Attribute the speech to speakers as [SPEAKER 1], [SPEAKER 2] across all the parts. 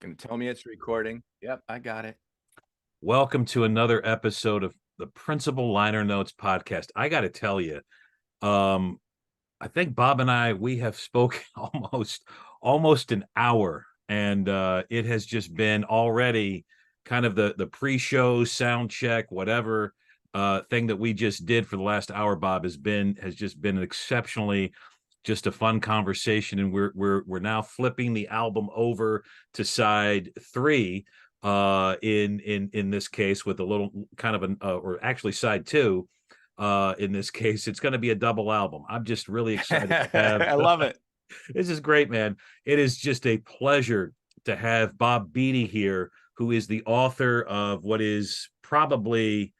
[SPEAKER 1] Gonna tell me it's recording. Yep, I got it.
[SPEAKER 2] Welcome to another episode of the Principal Liner Notes podcast. I got to tell you, I think Bob and we have spoken almost an hour, and it has just been already kind of the pre-show sound check, whatever thing that we just did for the last hour. Bob has just been exceptionally just a fun conversation, and we're now flipping the album over to side 3 in this case, with a little kind of an or actually side 2 in this case. It's going to be a double album. I'm just really excited to have
[SPEAKER 1] I love it.
[SPEAKER 2] This is great, man. It is just a pleasure to have Bob Beatty here, who is the author of what is probably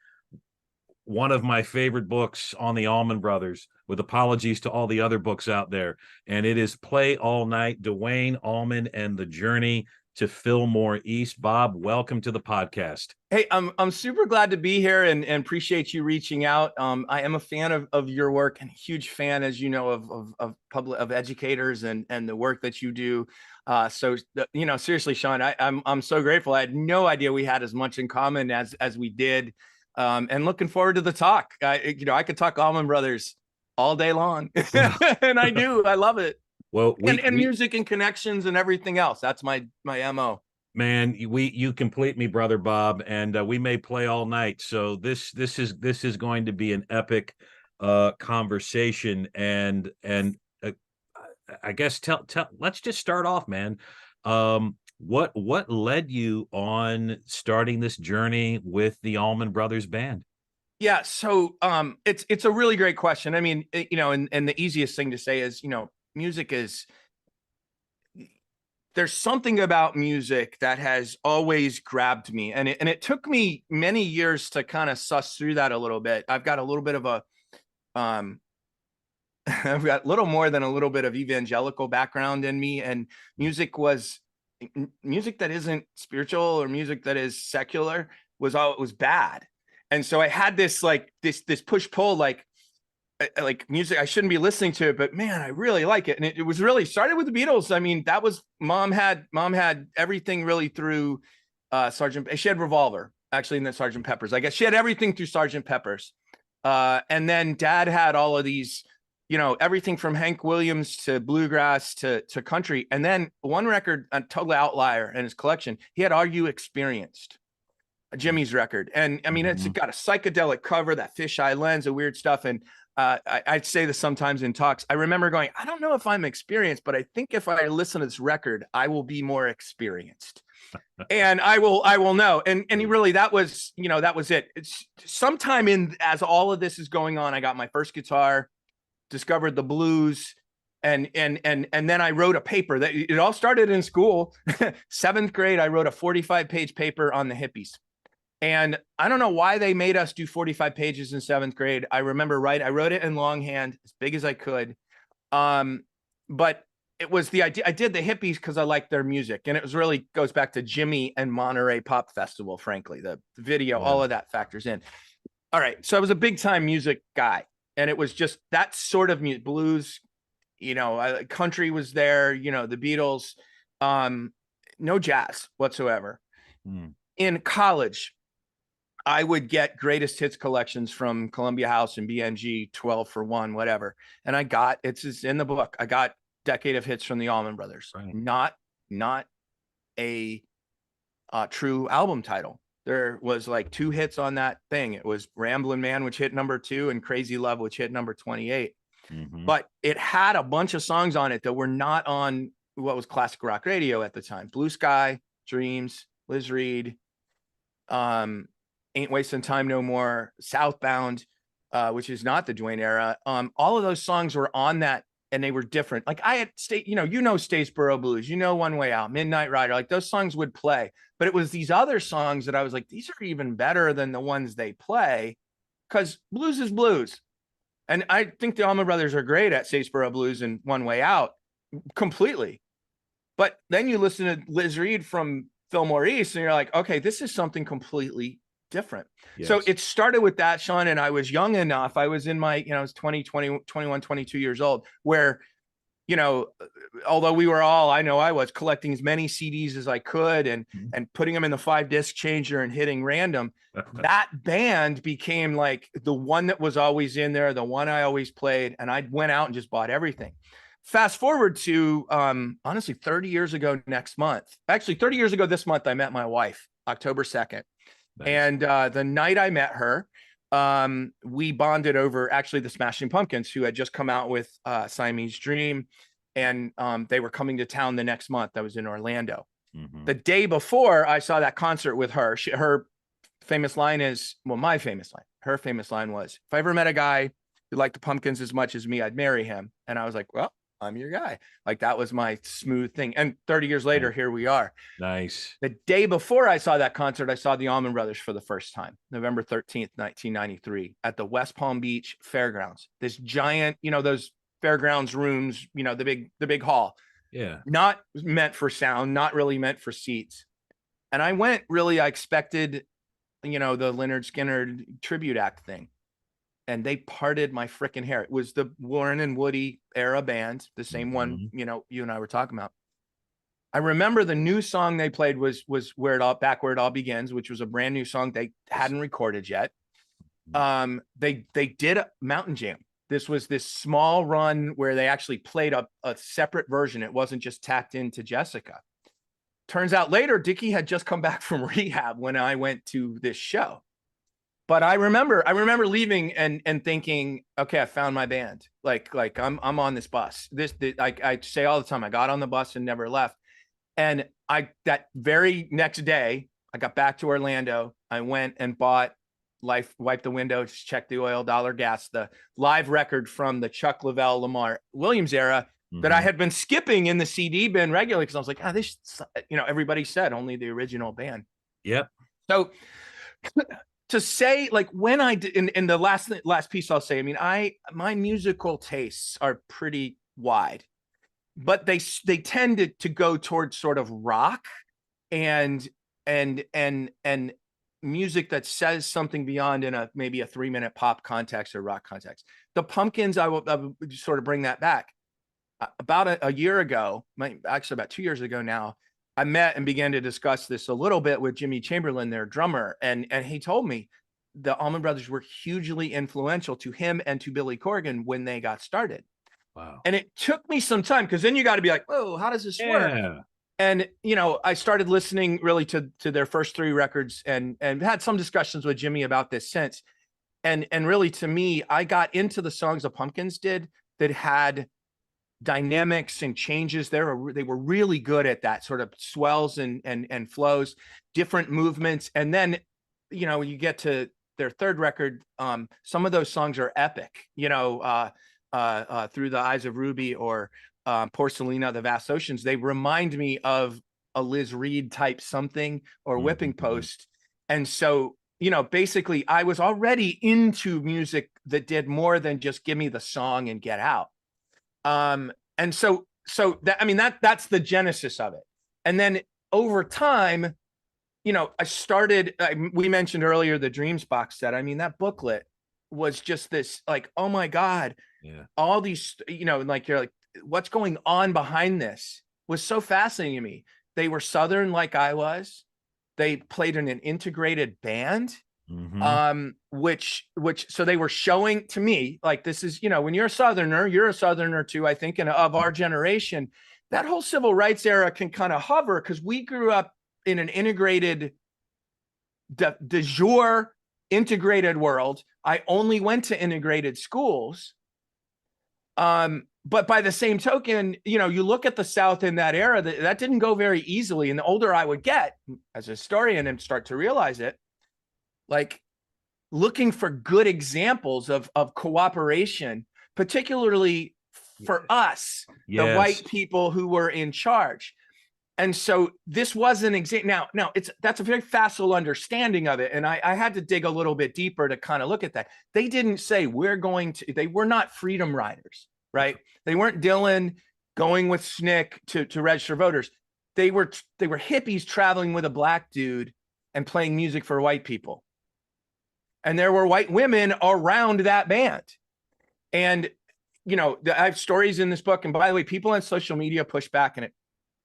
[SPEAKER 2] one of my favorite books on the Allman Brothers, with apologies to all the other books out there. And it is Play All Night, Duane Allman and the Journey to Fillmore East. Bob, welcome to the podcast.
[SPEAKER 1] Hey, I'm super glad to be here and appreciate you reaching out. I am a fan of your work and a huge fan, as you know, of educators and the work that you do. Seriously, Sean, I'm so grateful. I had no idea we had as much in common as we did. And looking forward to the talk. I could talk Allman Brothers all day long, and I do. I love it.
[SPEAKER 2] Well,
[SPEAKER 1] music and connections and everything else. That's my MO.
[SPEAKER 2] Man, you complete me, brother Bob, and we may play all night. So this is going to be an epic conversation, and I guess let's just start off, man. What led you on starting this journey with the Allman Brothers Band?
[SPEAKER 1] Yeah, so it's a really great question. I mean, and the easiest thing to say is, music is, there's something about music that has always grabbed me, and it took me many years to kind of suss through that a little bit. I've got a little bit of a I've got little more than a little bit of evangelical background in me, and music that isn't spiritual or music that is secular was bad. And so I had this push pull, like music I shouldn't be listening to it, but man, I really like it. And it was really started with the Beatles. I mean, that was mom had everything really through she had Revolver actually in the Sgt. Pepper's. I guess she had everything through Sgt. Pepper's. And then dad had all of these, everything from Hank Williams to bluegrass to country. And then one record, a total outlier in his collection, he had Are You Experienced? Jimmy's record. And I mean, it's got a psychedelic cover, that fisheye lens, a weird stuff. And I'd say this sometimes in talks. I remember going, I don't know if I'm experienced, but I think if I listen to this record, I will be more experienced. And I will know. And really, that was it. It's sometime as all of this is going on, I got my first guitar, discovered the blues, and then I wrote a paper. That it all started in school. 7th grade, I wrote a 45-page paper on the hippies. And I don't know why they made us do 45 pages in 7th grade. I remember I wrote it in longhand, as big as I could. But it was the idea. I did the hippies because I liked their music. And it was really goes back to Jimmy and Monterey Pop Festival, frankly. The video, all of that factors in. All right. So I was a big time music guy. And it was just that sort of music, blues, country was there, the Beatles, no jazz whatsoever. In college, I would get greatest hits collections from Columbia House and BMG, 12 for 1, whatever. And it's in the book. I got Decade of Hits from the Allman Brothers. Right. Not a true album title. There was like 2 hits on that thing. It was Ramblin' Man, which hit number 2, and Crazy Love, which hit number 28. But it had a bunch of songs on it that were not on what was classic rock radio at the time. Blue Sky, Dreams, Liz Reed, Ain't Wasting Time No More, Southbound, which is not the Duane era. All of those songs were on that, and they were different. Like I had Statesboro Blues, One Way Out, Midnight Rider, like those songs would play. But it was these other songs that I was like, these are even better than the ones they play, because blues is blues. And I think the Allman Brothers are great at Statesboro Blues and One Way Out completely. But then you listen to Liz Reed from Fillmore East, and you're like, okay, this is something completely different. Yes. So it started with that, Sean, and I was young enough. I was in my, I was 20, 20, 21, 22 years old, where you know, although we were all, I know I was collecting as many CDs as I could and putting them in the 5-disc changer and hitting random, that band became like the one that was always in there, the one I always played, and I went out and just bought everything. Fast forward to honestly 30 years ago next month. Actually, 30 years ago this month, I met my wife, October 2nd. Nice. And the night I met her, we bonded over actually the Smashing Pumpkins, who had just come out with Siamese Dream, and they were coming to town the next month. I was in Orlando. The day before I saw that concert with her, her famous line is, well, my famous line, her famous line was, if I ever met a guy who liked the Pumpkins as much as me, I'd marry him. And I was like, well, I'm your guy. Like, that was my smooth thing. And 30 years later, here we are.
[SPEAKER 2] Nice.
[SPEAKER 1] The day before I saw that concert, I saw the Allman Brothers for the first time, November 13th, 1993, at the West Palm Beach Fairgrounds. This giant, you know, those fairgrounds rooms, you know, the big hall.
[SPEAKER 2] Yeah.
[SPEAKER 1] Not meant for sound, not really meant for seats. And I went, really, I expected, you know, the Lynyrd Skynyrd tribute act thing. And they parted my freaking hair. It was the Warren and Woody era band, the same one, you know, you and I were talking about. I remember the new song they played was Where It All Begins, which was a brand new song they hadn't recorded yet. They did a Mountain Jam. This was this small run where they actually played a separate version. It wasn't just tacked into Jessica. Turns out later, Dickie had just come back from rehab when I went to this show. But I remember leaving and thinking, okay, I found my band. Like I'm on this bus. I say all the time, I got on the bus and never left. And that very next day, I got back to Orlando. I went and bought Life Wipe the Window, just check the oil, dollar gas, the live record from the Chuck Leavell, Lamar Williams era that I had been skipping in the CD bin regularly, because I was like, this, you know, everybody said only the original band.
[SPEAKER 2] Yep.
[SPEAKER 1] So to say, like, when I did in the last piece, I'll say, I mean, my musical tastes are pretty wide, but they tended to go towards sort of rock and music that says something beyond in maybe a 3-minute pop context or rock context. The Pumpkins, I would sort of bring that back. About a year ago, actually about 2 years ago now, I met and began to discuss this a little bit with Jimmy Chamberlain, their drummer, and he told me the Allman Brothers were hugely influential to him and to Billy Corgan when they got started.
[SPEAKER 2] Wow.
[SPEAKER 1] And it took me some time, because then you got to be like, oh, how does this work? And, you know, I started listening really to their first 3 records and had some discussions with Jimmy about this since. And really, to me, I got into the songs the Pumpkins did that had dynamics and changes. They were really good at that sort of swells and flows, different movements. And then, you know, you get to their 3rd record, some of those songs are epic, you know, Through the Eyes of Ruby or Porcelina, The Vast Oceans. They remind me of a Liz Reed type something or Whipping Post. And so, you know, basically I was already into music that did more than just give me the song and get out. And so that, I mean, that's the genesis of it. And then over time, you know, we mentioned earlier the Dreams box set. I mean, that booklet was just this, like, oh my God, all these, you know, like, you're like, what's going on behind this was so fascinating to me. They were Southern like I was. They played in an integrated band. Which so they were showing to me, like, this is, you know, when you're a Southerner too, I think, and of our generation, that whole civil rights era can kind of hover, because we grew up in an integrated de jure integrated world. I only went to integrated schools. But by the same token, you know, you look at the South in that era, that didn't go very easily. And the older I would get as a historian and start to realize it, like, looking for good examples of cooperation, particularly for us, the white people who were in charge. And so this was an example. Now that's a very facile understanding of it. And I had to dig a little bit deeper to kind of look at that. They didn't say they were not freedom riders, right? They weren't Dylan going with Snick to register voters. They were hippies traveling with a black dude and playing music for white people. And there were white women around that band. And I have stories in this book. And by the way, people on social media push back, and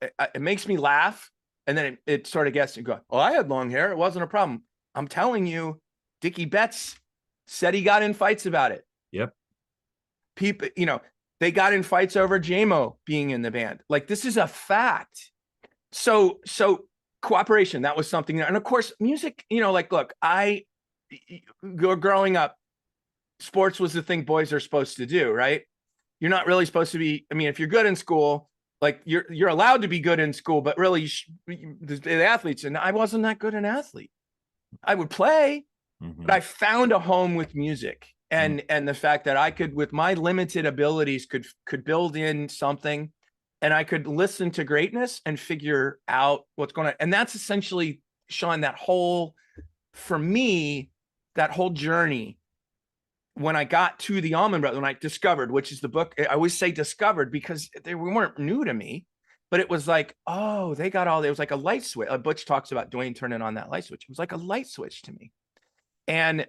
[SPEAKER 1] it makes me laugh. And then it sort of gets to go, oh, I had long hair. It wasn't a problem. I'm telling you, Dickie Betts said he got in fights about it.
[SPEAKER 2] Yep.
[SPEAKER 1] People, they got in fights over JMO being in the band. Like, this is a fact. So cooperation, that was something. And of course, music, look, growing up, sports was the thing boys are supposed to do, right? You're not really supposed to be, if you're good in school, like you're allowed to be good in school, but really the athletes, and I wasn't that good an athlete. I would play, but I found a home with music, and the fact that I could, with my limited abilities, could build in something, and I could listen to greatness and figure out what's going on. And that's essentially, Sean, for me, that whole journey, when I got to the Allman Brothers, when I discovered, which is the book, I always say discovered because they weren't new to me, but it was like, oh, it was like a light switch. Butch talks about Duane turning on that light switch. It was like a light switch to me. And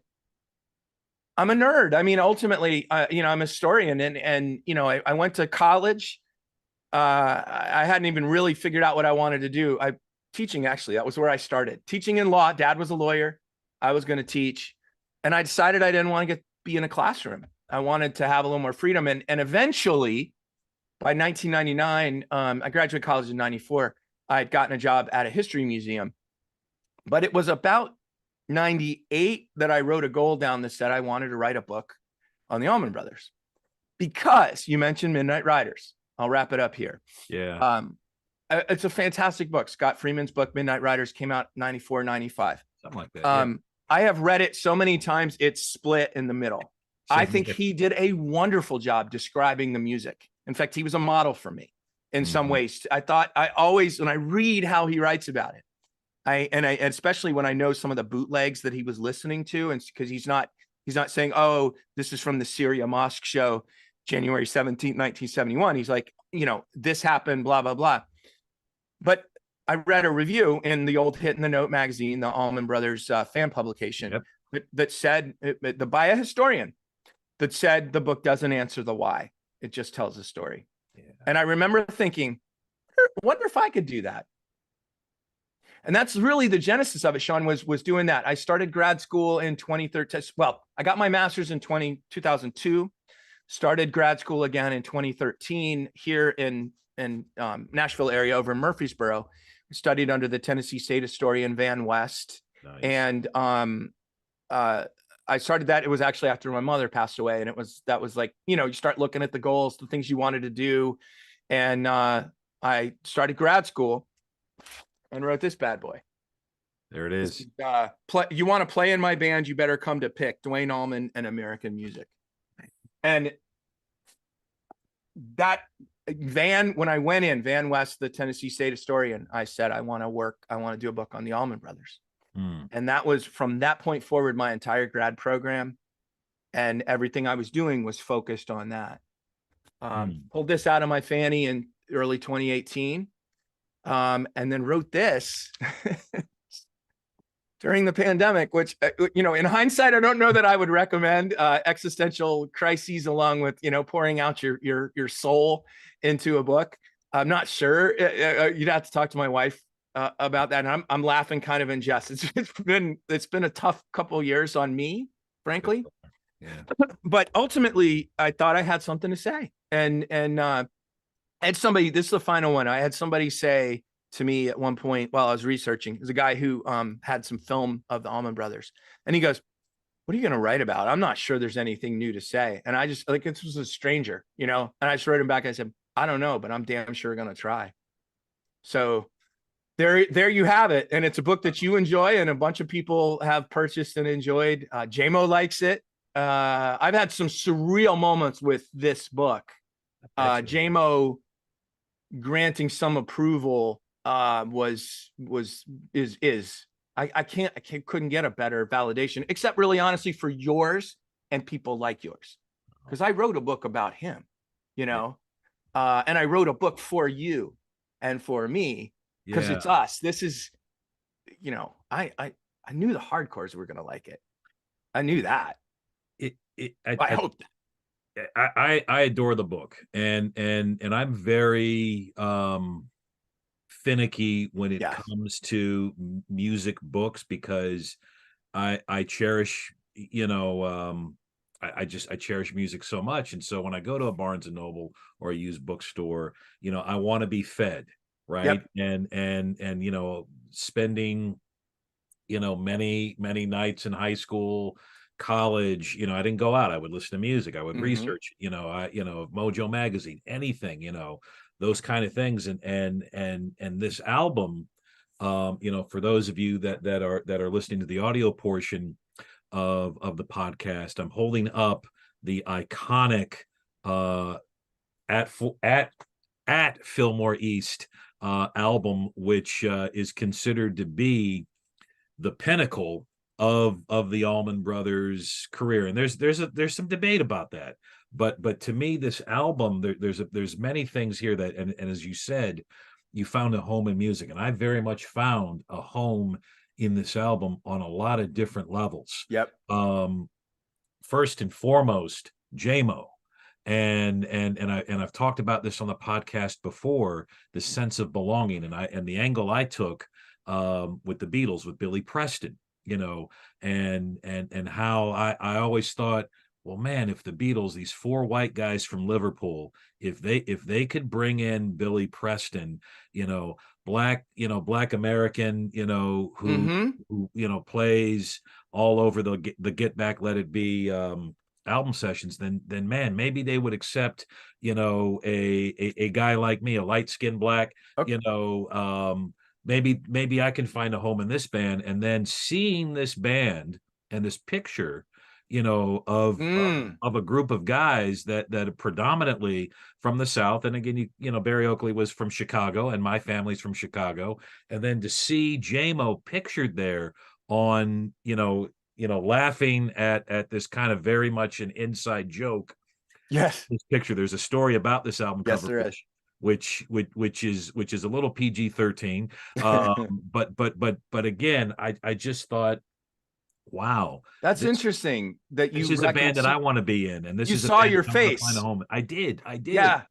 [SPEAKER 1] I'm a nerd. Ultimately, I'm a historian, and I went to college. I hadn't even really figured out what I wanted to do. Teaching, actually, that was where I started. Teaching in law. Dad was a lawyer. I was going to teach. And I decided I didn't want to be in a classroom. I wanted to have a little more freedom. And eventually, by 1999, I graduated college in 94. I had gotten a job at a history museum. But it was about 98 that I wrote a goal down that said I wanted to write a book on the Allman Brothers. Because you mentioned Midnight Riders. I'll wrap it up here.
[SPEAKER 2] Yeah.
[SPEAKER 1] It's a fantastic book. Scott Freeman's book, Midnight Riders, came out 94, 95.
[SPEAKER 2] Something like that. Yeah.
[SPEAKER 1] I have read it so many times, it's split in the middle. I think he did a wonderful job describing the music. In fact, he was a model for me in some ways. I always, when I read how he writes about it, especially when I know some of the bootlegs that he was listening to, and because he's not saying, oh, this is from the Syria Mosque show, January 17th, 1971. He's like, this happened, blah, blah, blah. But I read a review in the old Hittin the Note magazine, the Allman Brothers fan publication, that said, by a historian, that said the book doesn't answer the why. It just tells a story. Yeah. And I remember thinking, I wonder if I could do that. And that's really the genesis of it, Sean, was doing that. I started grad school in 2013. Well, I got my master's in 2002, started grad school again in 2013 here in Nashville area over in Murfreesboro. Studied under the Tennessee State historian Van West. Nice. And I started that. It was actually after my mother passed away. And that was like, you start looking at the goals, the things you wanted to do. And I started grad school and wrote this bad boy.
[SPEAKER 2] There it is.
[SPEAKER 1] You want to play in my band, you better come to pick Duane Allman and American music. And that when I went in, Van West, the Tennessee State historian, I said, I want to do a book on the Allman Brothers. And that was, from that point forward, my entire grad program and everything I was doing was focused on that. Pulled this out of my fanny in early 2018. And then wrote this during the pandemic, which, in hindsight, I don't know that I would recommend. Existential crises along with, pouring out your soul into a book. I'm not sure. You'd have to talk to my wife about that. And I'm laughing kind of in jest. It's been a tough couple of years on me, frankly. Yeah. But ultimately, I thought I had something to say. And I had somebody, this is the final one. I had somebody say to me at one point while I was researching, there's a guy who had some film of the Allman Brothers. And he goes, what are you going to write about? I'm not sure there's anything new to say. And I just, like, this was a stranger, and I just wrote him back and I said, I don't know, but I'm damn sure going to try. So there you have it. And it's a book that you enjoy and a bunch of people have purchased and enjoyed. JMO likes it. I've had some surreal moments with this book. JMO granting some approval I couldn't get a better validation, except really honestly for yours and people like yours. Because I wrote a book about him, and I wrote a book for you and for me, because it's us. This is, I knew the hardcores were going to like it. I knew that. I hope that.
[SPEAKER 2] I adore the book, and I'm very finicky when it
[SPEAKER 1] Yes.
[SPEAKER 2] comes to music books, because I cherish, I cherish music so much. And so when I go to a Barnes and Noble or a used bookstore, I want to be fed, right?
[SPEAKER 1] Yep.
[SPEAKER 2] And spending, many nights in high school, college, I didn't go out. I would listen to music. I would
[SPEAKER 1] Mm-hmm.
[SPEAKER 2] research, Mojo magazine, anything, those kind of things. And this album, for those of you that are listening to the audio portion of the podcast, I'm holding up the iconic uh at at at Fillmore East album, which is considered to be the pinnacle of the Allman Brothers career. And there's some debate about that, but to me, this album, there's many things here that, and as you said, you found a home in music, and I very much found a home in this album on a lot of different levels.
[SPEAKER 1] Yep.
[SPEAKER 2] First and foremost, JMO. And I've talked about this on the podcast before, the sense of belonging, and the angle I took with the Beatles, with Billy Preston, and how I always thought, well, man, if the Beatles, these four white guys from Liverpool, if they could bring in Billy Preston, black American,
[SPEAKER 1] Mm-hmm.
[SPEAKER 2] who plays all over the Get Back, Let It Be album sessions, then man, maybe they would accept, a guy like me, a light-skinned black,
[SPEAKER 1] Okay.
[SPEAKER 2] maybe I can find a home in this band. And then seeing this band and this picture,
[SPEAKER 1] Mm.
[SPEAKER 2] of a group of guys that are predominantly from the South. And again, Barry Oakley was from Chicago, and my family's from Chicago. And then to see JMO pictured there on, laughing at this kind of very much an inside joke.
[SPEAKER 1] Yes.
[SPEAKER 2] This picture, there's a story about this album
[SPEAKER 1] Yes,
[SPEAKER 2] cover,
[SPEAKER 1] there is.
[SPEAKER 2] which is a little PG-13. But again, I just thought, wow,
[SPEAKER 1] That's
[SPEAKER 2] this
[SPEAKER 1] interesting that
[SPEAKER 2] this
[SPEAKER 1] you
[SPEAKER 2] is a
[SPEAKER 1] reckon
[SPEAKER 2] band that I want to be in, and this
[SPEAKER 1] you
[SPEAKER 2] is a
[SPEAKER 1] saw
[SPEAKER 2] band
[SPEAKER 1] your
[SPEAKER 2] that I want to find a
[SPEAKER 1] face.
[SPEAKER 2] home. I did.
[SPEAKER 1] Yeah.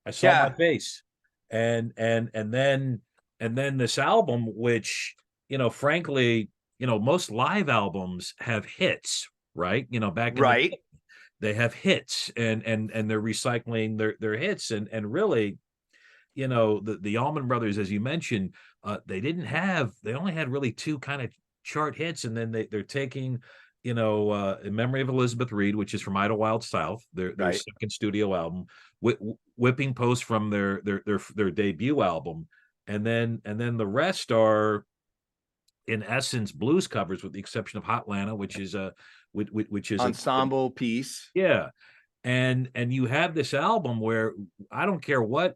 [SPEAKER 2] I saw my
[SPEAKER 1] Yeah.
[SPEAKER 2] face. And then this album, which, frankly, most live albums have hits, right? Back in the
[SPEAKER 1] Right.
[SPEAKER 2] day, they have hits, and they're recycling their hits. And really, the Allman Brothers, as you mentioned, they only had really two kind of chart hits. And then they're taking, In Memory of Elizabeth Reed, which is from Idlewild South, their
[SPEAKER 1] Right.
[SPEAKER 2] second studio album, Whipping Post from their debut album, and then the rest are, in essence, blues covers, with the exception of Hotlanta, which is a
[SPEAKER 1] Ensemble piece.
[SPEAKER 2] yeah. And you have this album where, I don't care what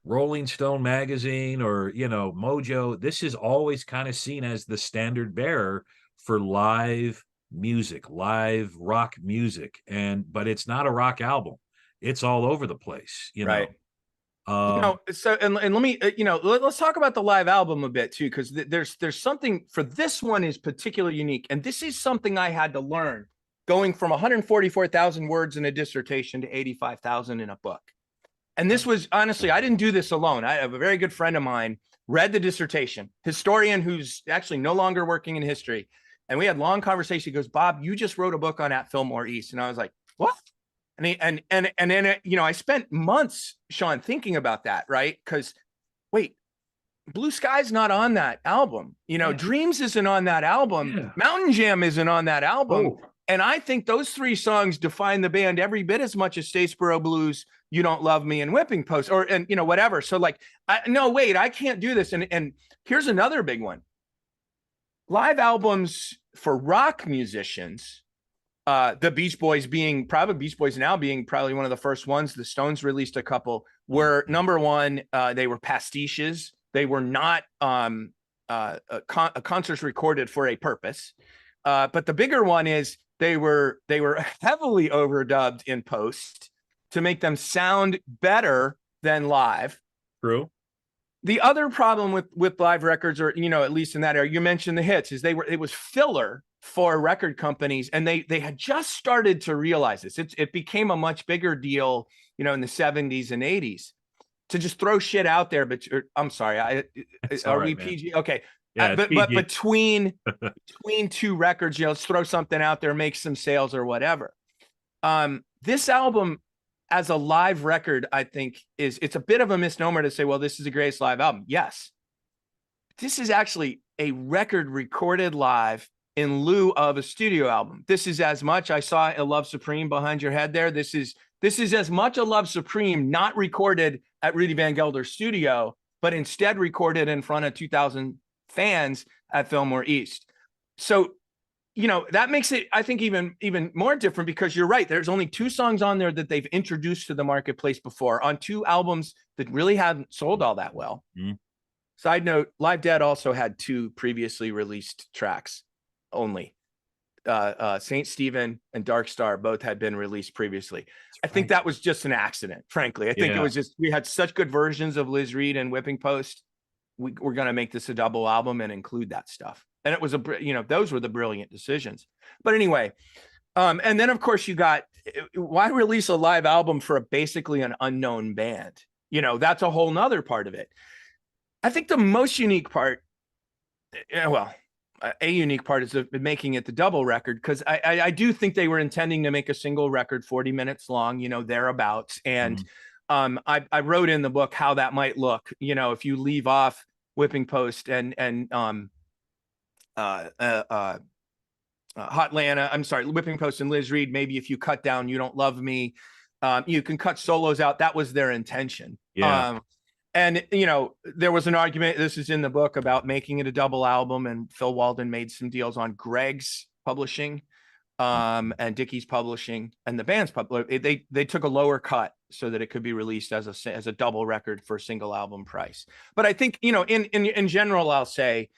[SPEAKER 2] Rolling Stone magazine or, Mojo, this is always kind of seen as the standard bearer for live music, live rock music. But it's not a rock album. It's all over the place.
[SPEAKER 1] Right.
[SPEAKER 2] Um,
[SPEAKER 1] So and let me let's talk about the live album a bit too, because there's something for this one is particularly unique, and this is something I had to learn going from 144,000 words in a dissertation to 85,000 in a book. And this was, honestly, I didn't do this alone. I have a very good friend of mine read the dissertation, historian who's actually no longer working in history, and we had long conversation. He goes, "Bob, you just wrote a book on At Fillmore East," and I was like, "What?" And then I spent months, Sean, thinking about that, right? Because wait, Blue Sky's not on that album.
[SPEAKER 2] yeah,
[SPEAKER 1] Dreams isn't on that album.
[SPEAKER 2] yeah.
[SPEAKER 1] Mountain Jam isn't on that album.
[SPEAKER 2] Oh,
[SPEAKER 1] And I think those three songs define the band every bit as much as Statesboro Blues, You Don't Love Me, and Whipping Post, or whatever. So like, no, wait, I can't do this. And here's another big one: live albums for rock musicians. The Beach Boys now being probably one of the first ones. The Stones released a couple. Were number one. They were pastiches. They were not concerts recorded for a purpose. But the bigger one is they were heavily overdubbed in post to make them sound better than live.
[SPEAKER 2] true.
[SPEAKER 1] The other problem with live records, or at least in that era, you mentioned the hits, is it was filler for record companies, and they had just started to realize this. It became a much bigger deal, in the 70s and 80s, to just throw shit out there. But I'm sorry, are we PG? Okay,
[SPEAKER 2] yeah,
[SPEAKER 1] but
[SPEAKER 2] PG.
[SPEAKER 1] between two records, let's throw something out there, make some sales or whatever. This album, as a live record, I think it's a bit of a misnomer to say, well, this is the greatest live album. Yes, this is actually a record recorded live in lieu of a studio album. This is as much, I saw a Love Supreme behind your head there. This is as much a Love Supreme not recorded at Rudy Van Gelder's studio, but instead recorded in front of 2,000 fans at Fillmore East. So, that makes it, I think, even more different, because you're right. There's only 2 songs on there that they've introduced to the marketplace before, on 2 albums that really hadn't sold all that well. Mm-hmm. Side note, Live Dead also had 2 previously released tracks only. Saint Stephen and Dark Star both had been released previously. I think that was just an accident, frankly. I think it was just, we had such good versions of Liz Reed and Whipping Post. We're going to make this a double album and include that stuff. And it was those were the brilliant decisions. But anyway, and then of course you got, why release a live album for basically an unknown band? That's a whole nother part of it. I think the most unique part, a unique part is making it the double record, because I do think they were intending to make a single record 40 minutes long, thereabouts. And I wrote in the book how that might look, if you leave off Whipping Post and Hotlanta, I'm sorry, Whipping Post and Liz Reed, maybe if you cut down You Don't Love Me, you can cut solos out. That was their intention.
[SPEAKER 2] Yeah.
[SPEAKER 1] And, there was an argument, this is in the book, about making it a double album, and Phil Walden made some deals on Gregg's publishing and Dickey's publishing, and the band's they took a lower cut so that it could be released as a double record for a single album price. But I think, in general, I'll say,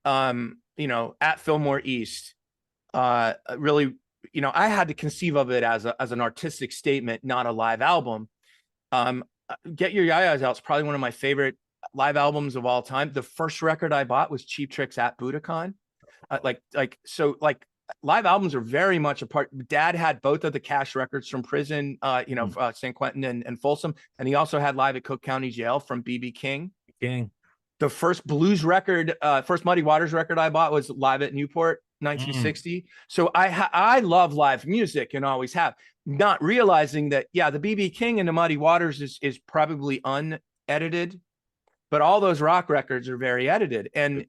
[SPEAKER 1] At Fillmore East, really, I had to conceive of it as an artistic statement, not a live album. Get Your Yayas Out is probably one of my favorite live albums of all time. The first record I bought was Cheap Trick's At Budokan. Live albums are very much a part. Dad had both of the Cash records from prison, San Quentin and Folsom, and he also had Live at Cook County Jail from B.B. King. The first blues record, first Muddy Waters record I bought was Live at Newport, 1960. So I love live music and always have, not realizing that, the B.B. King and the Muddy Waters is probably unedited, but all those rock records are very edited. And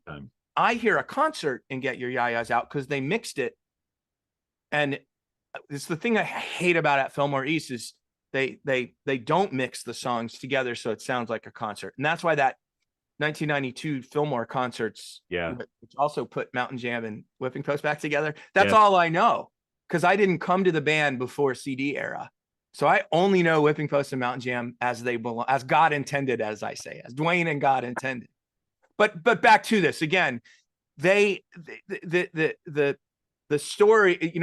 [SPEAKER 1] I hear a concert in Get Your Yayas Out because they mixed it. And it's the thing I hate about At Fillmore East is they don't mix the songs together so it sounds like a concert. And that's why that 1992 Fillmore concerts, which also put Mountain Jam and Whipping Post back together. That's all I know, because I didn't come to the band before CD era. So I only know Whipping Post and Mountain Jam as they belong, as God intended, as I say, as Duane and God intended. But back to this again, the story,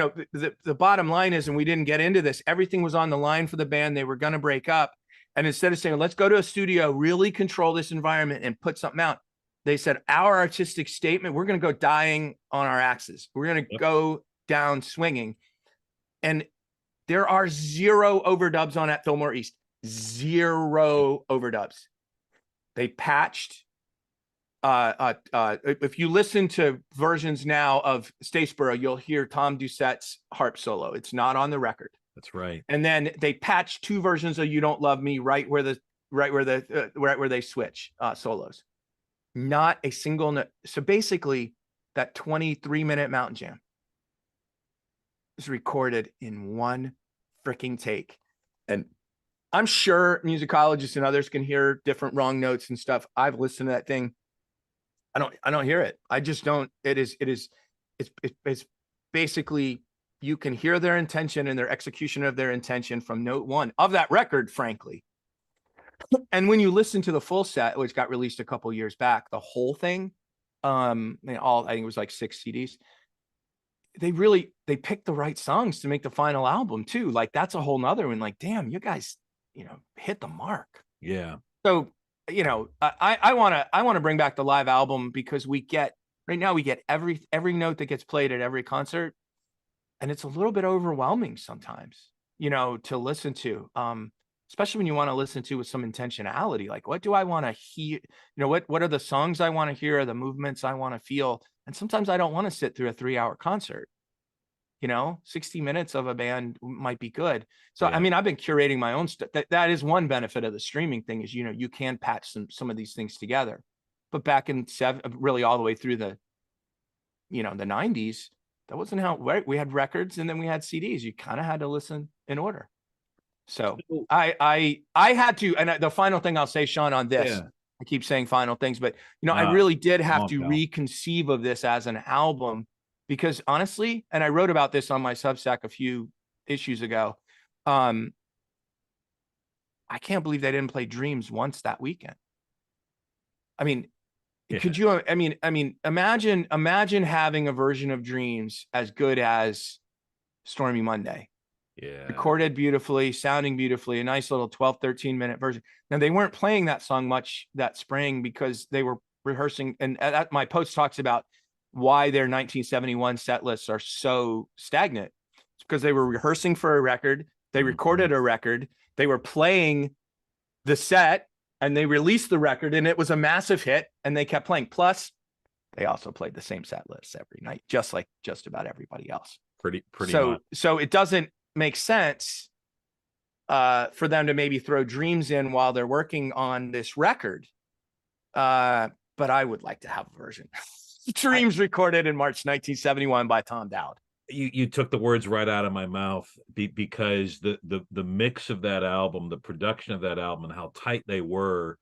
[SPEAKER 1] the bottom line is, and we didn't get into this, everything was on the line for the band. They were going to break up. And instead of saying, let's go to a studio, really control this environment and put something out, they said, our artistic statement, we're going to go dying on our axes. We're going to go down swinging. And there are 0 overdubs on At Fillmore East. 0 overdubs. They patched. If you listen to versions now of Statesboro, you'll hear Tom Doucette's harp solo. It's not on the record.
[SPEAKER 2] That's right.
[SPEAKER 1] And then they patched 2 versions of You Don't Love Me right where they switch solos. Not a single note. So basically, that 23-minute Mountain Jam is recorded in one freaking take. And I'm sure musicologists and others can hear different wrong notes and stuff. I've listened to that thing. I don't hear it. I just don't. It's basically, you can hear their intention and their execution of their intention from note 1 of that record, frankly. And when you listen to the full set, which got released a couple years back, the whole thing, I think it was like 6 CDs. They picked the right songs to make the final album too. Like, that's a whole nother one. Like, damn, you guys, hit the mark.
[SPEAKER 2] Yeah.
[SPEAKER 1] So you know, I want to bring back the live album, because right now we get every note that gets played at every concert, and it's a little bit overwhelming sometimes, you know, to listen to. Especially when you want to listen to with some intentionality, like, what do I want to hear? You know, what are the songs I want to hear, the movements I want to feel? And sometimes I don't want to sit through a 3-hour concert. You know, 60 minutes of a band might be good. So, I
[SPEAKER 2] Yeah.
[SPEAKER 1] mean, I've been curating my own stuff. That is one benefit of the streaming thing, is, you know, you can patch some of these things together. But back in really all the way through the, you know, the 90s, that wasn't how, right? We had records and then we had CDs. You kind of had to listen in order. So I had to, and the final thing I'll say, Sean, on this,
[SPEAKER 2] Yeah.
[SPEAKER 1] I keep saying final things, but, you know, I really did have to
[SPEAKER 2] pal.
[SPEAKER 1] reconceive of this as an album, because honestly, and I wrote about this on my Substack a few issues ago, I can't believe they didn't play Dreams once that weekend. I mean, could you, I mean, imagine having a version of Dreams as good as Stormy Monday.
[SPEAKER 2] Yeah.
[SPEAKER 1] Recorded beautifully, sounding beautifully, a nice little 12, 13-minute version. Now, they weren't playing that song much that spring because they were rehearsing. And my post talks about why their 1971 set lists are so stagnant. It's because they were rehearsing for a record. They recorded a record. They were playing the set, and they released the record, and it was a massive hit, and they kept playing. Plus, they also played the same set lists every night, just like just about everybody else.
[SPEAKER 2] Pretty
[SPEAKER 1] so
[SPEAKER 2] much.
[SPEAKER 1] So it doesn't make sense for them to maybe throw Dreams in while they're working on this record. But I would like to have a version. Dreams recorded in March 1971 by Tom Dowd.
[SPEAKER 2] You took the words right out of my mouth, because the mix of that album, the production of that album, and how tight they were,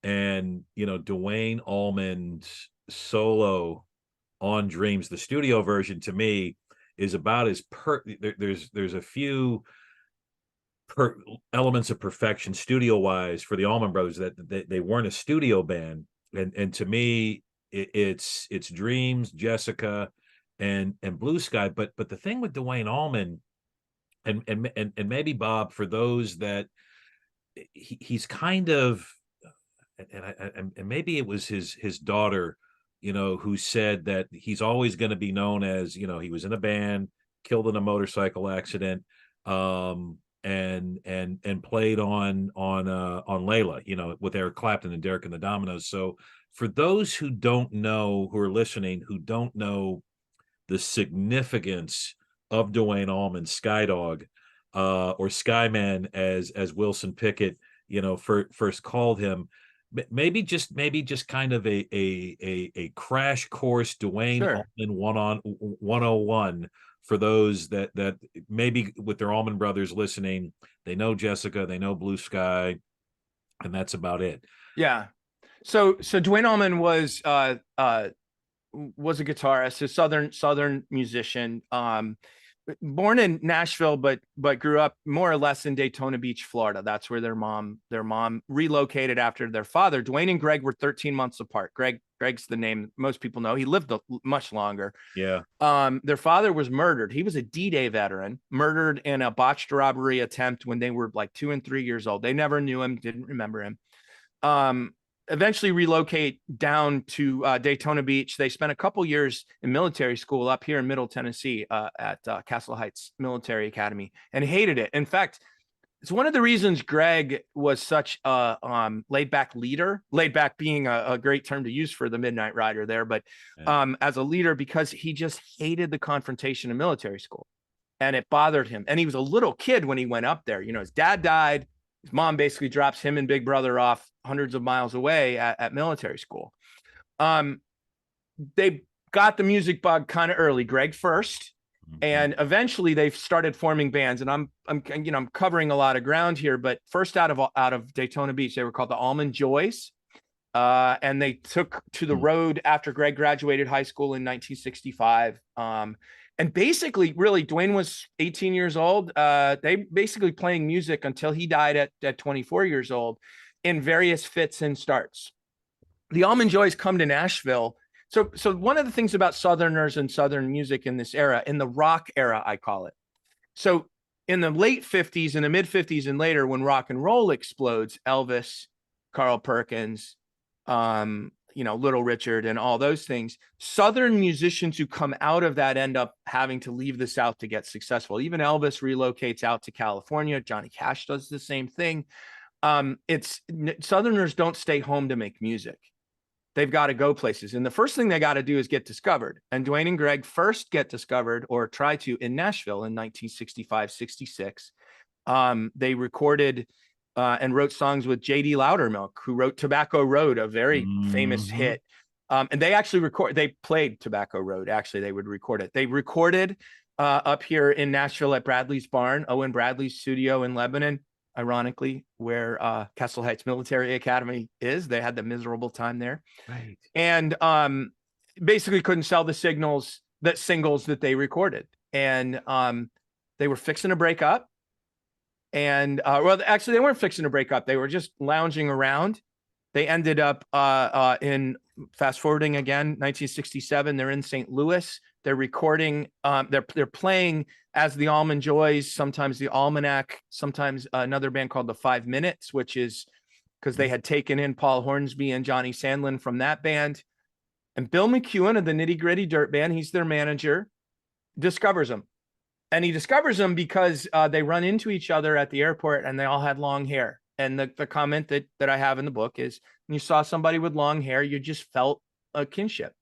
[SPEAKER 2] and, you know, Duane Allman's solo on Dreams, the studio version, to me is about as there's a few elements of perfection studio wise for the Allman Brothers that they weren't a studio band, and to me it's Dreams, Jessica, and Blue Sky. But the thing with Duane Allman, and maybe Bob, for those that he's kind of, and maybe it was his daughter, you know, who said that he's always going to be known as, you know, he was in a band, killed in a motorcycle accident, and played on Layla, you know, with Eric Clapton and Derek and the Dominoes. So for those who don't know, who are listening, who don't know the significance of Duane Allman, Skydog, or Skyman, as Wilson Pickett, you know, first called him, maybe just kind of a crash course, Duane Allman 101, for those that maybe with their Allman Brothers listening, they know Jessica, they know Blue Sky, and that's about it.
[SPEAKER 1] Yeah. So Duane Allman was a guitarist, a southern musician, born in Nashville, but grew up more or less in Daytona Beach, Florida. That's where their mom relocated after their father. Duane and Gregg were 13 months apart. Gregg's the name most people know. He lived much longer.
[SPEAKER 2] Yeah.
[SPEAKER 1] Their father was murdered. He was a D-Day veteran, murdered in a botched robbery attempt when they were like 2 and 3 years old. They never knew him, didn't remember him. Eventually relocate down to Daytona Beach. They spent a couple years in military school up here in Middle Tennessee at Castle Heights Military Academy, and hated it. In fact, it's one of the reasons Gregg was such a laid back leader, laid back being a great term to use for the Midnight Rider there, but as a leader, because he just hated the confrontation in military school, and it bothered him. And he was a little kid when he went up there. You know, his dad died. His mom basically drops him and big brother off hundreds of miles away at military school. They got the music bug kind of early, Gregg first, and eventually they've started forming bands. And I'm covering a lot of ground here, but first out of Daytona Beach, they were called the Allman Joys. And they took to the road after Gregg graduated high school in 1965. And basically, really, Duane was 18 years old. They basically playing music until he died at 24 years old in various fits and starts. The Allman Joys come to Nashville. So one of the things about Southerners and Southern music in this era, in the rock era, I call it. So in the late 50s and the mid 50s and later, when rock and roll explodes, Elvis, Carl Perkins, Little Richard and all those things. Southern musicians who come out of that end up having to leave the South to get successful. Even Elvis relocates out to California. Johnny Cash does the same thing. Southerners don't stay home to make music. They've got to go places. And the first thing they got to do is get discovered. And Duane and Gregg first get discovered, or try to, in Nashville in 1965, 66. They recorded and wrote songs with J.D. Loudermilk, who wrote Tobacco Road, a very famous hit. And they played Tobacco Road. Actually, they would record it. They recorded up here in Nashville at Bradley's Barn, Owen Bradley's studio in Lebanon, ironically, where Castle Heights Military Academy is. They had the miserable time there.
[SPEAKER 2] Right.
[SPEAKER 1] And basically couldn't sell the singles that they recorded. And they were fixing to break up. And actually, they weren't fixing to break up. They were just lounging around. They ended up in, fast forwarding again, 1967. They're in St. Louis. They're recording. They're playing as the Allman Joys, sometimes the Almanac, sometimes another band called the 5 Minutes, which is because they had taken in Paul Hornsby and Johnny Sandlin from that band. And Bill McEwen of the Nitty Gritty Dirt Band, he's their manager, discovers them. And he discovers them because they run into each other at the airport and they all had long hair. And the comment that I have in the book is, when you saw somebody with long hair, you just felt a kinship.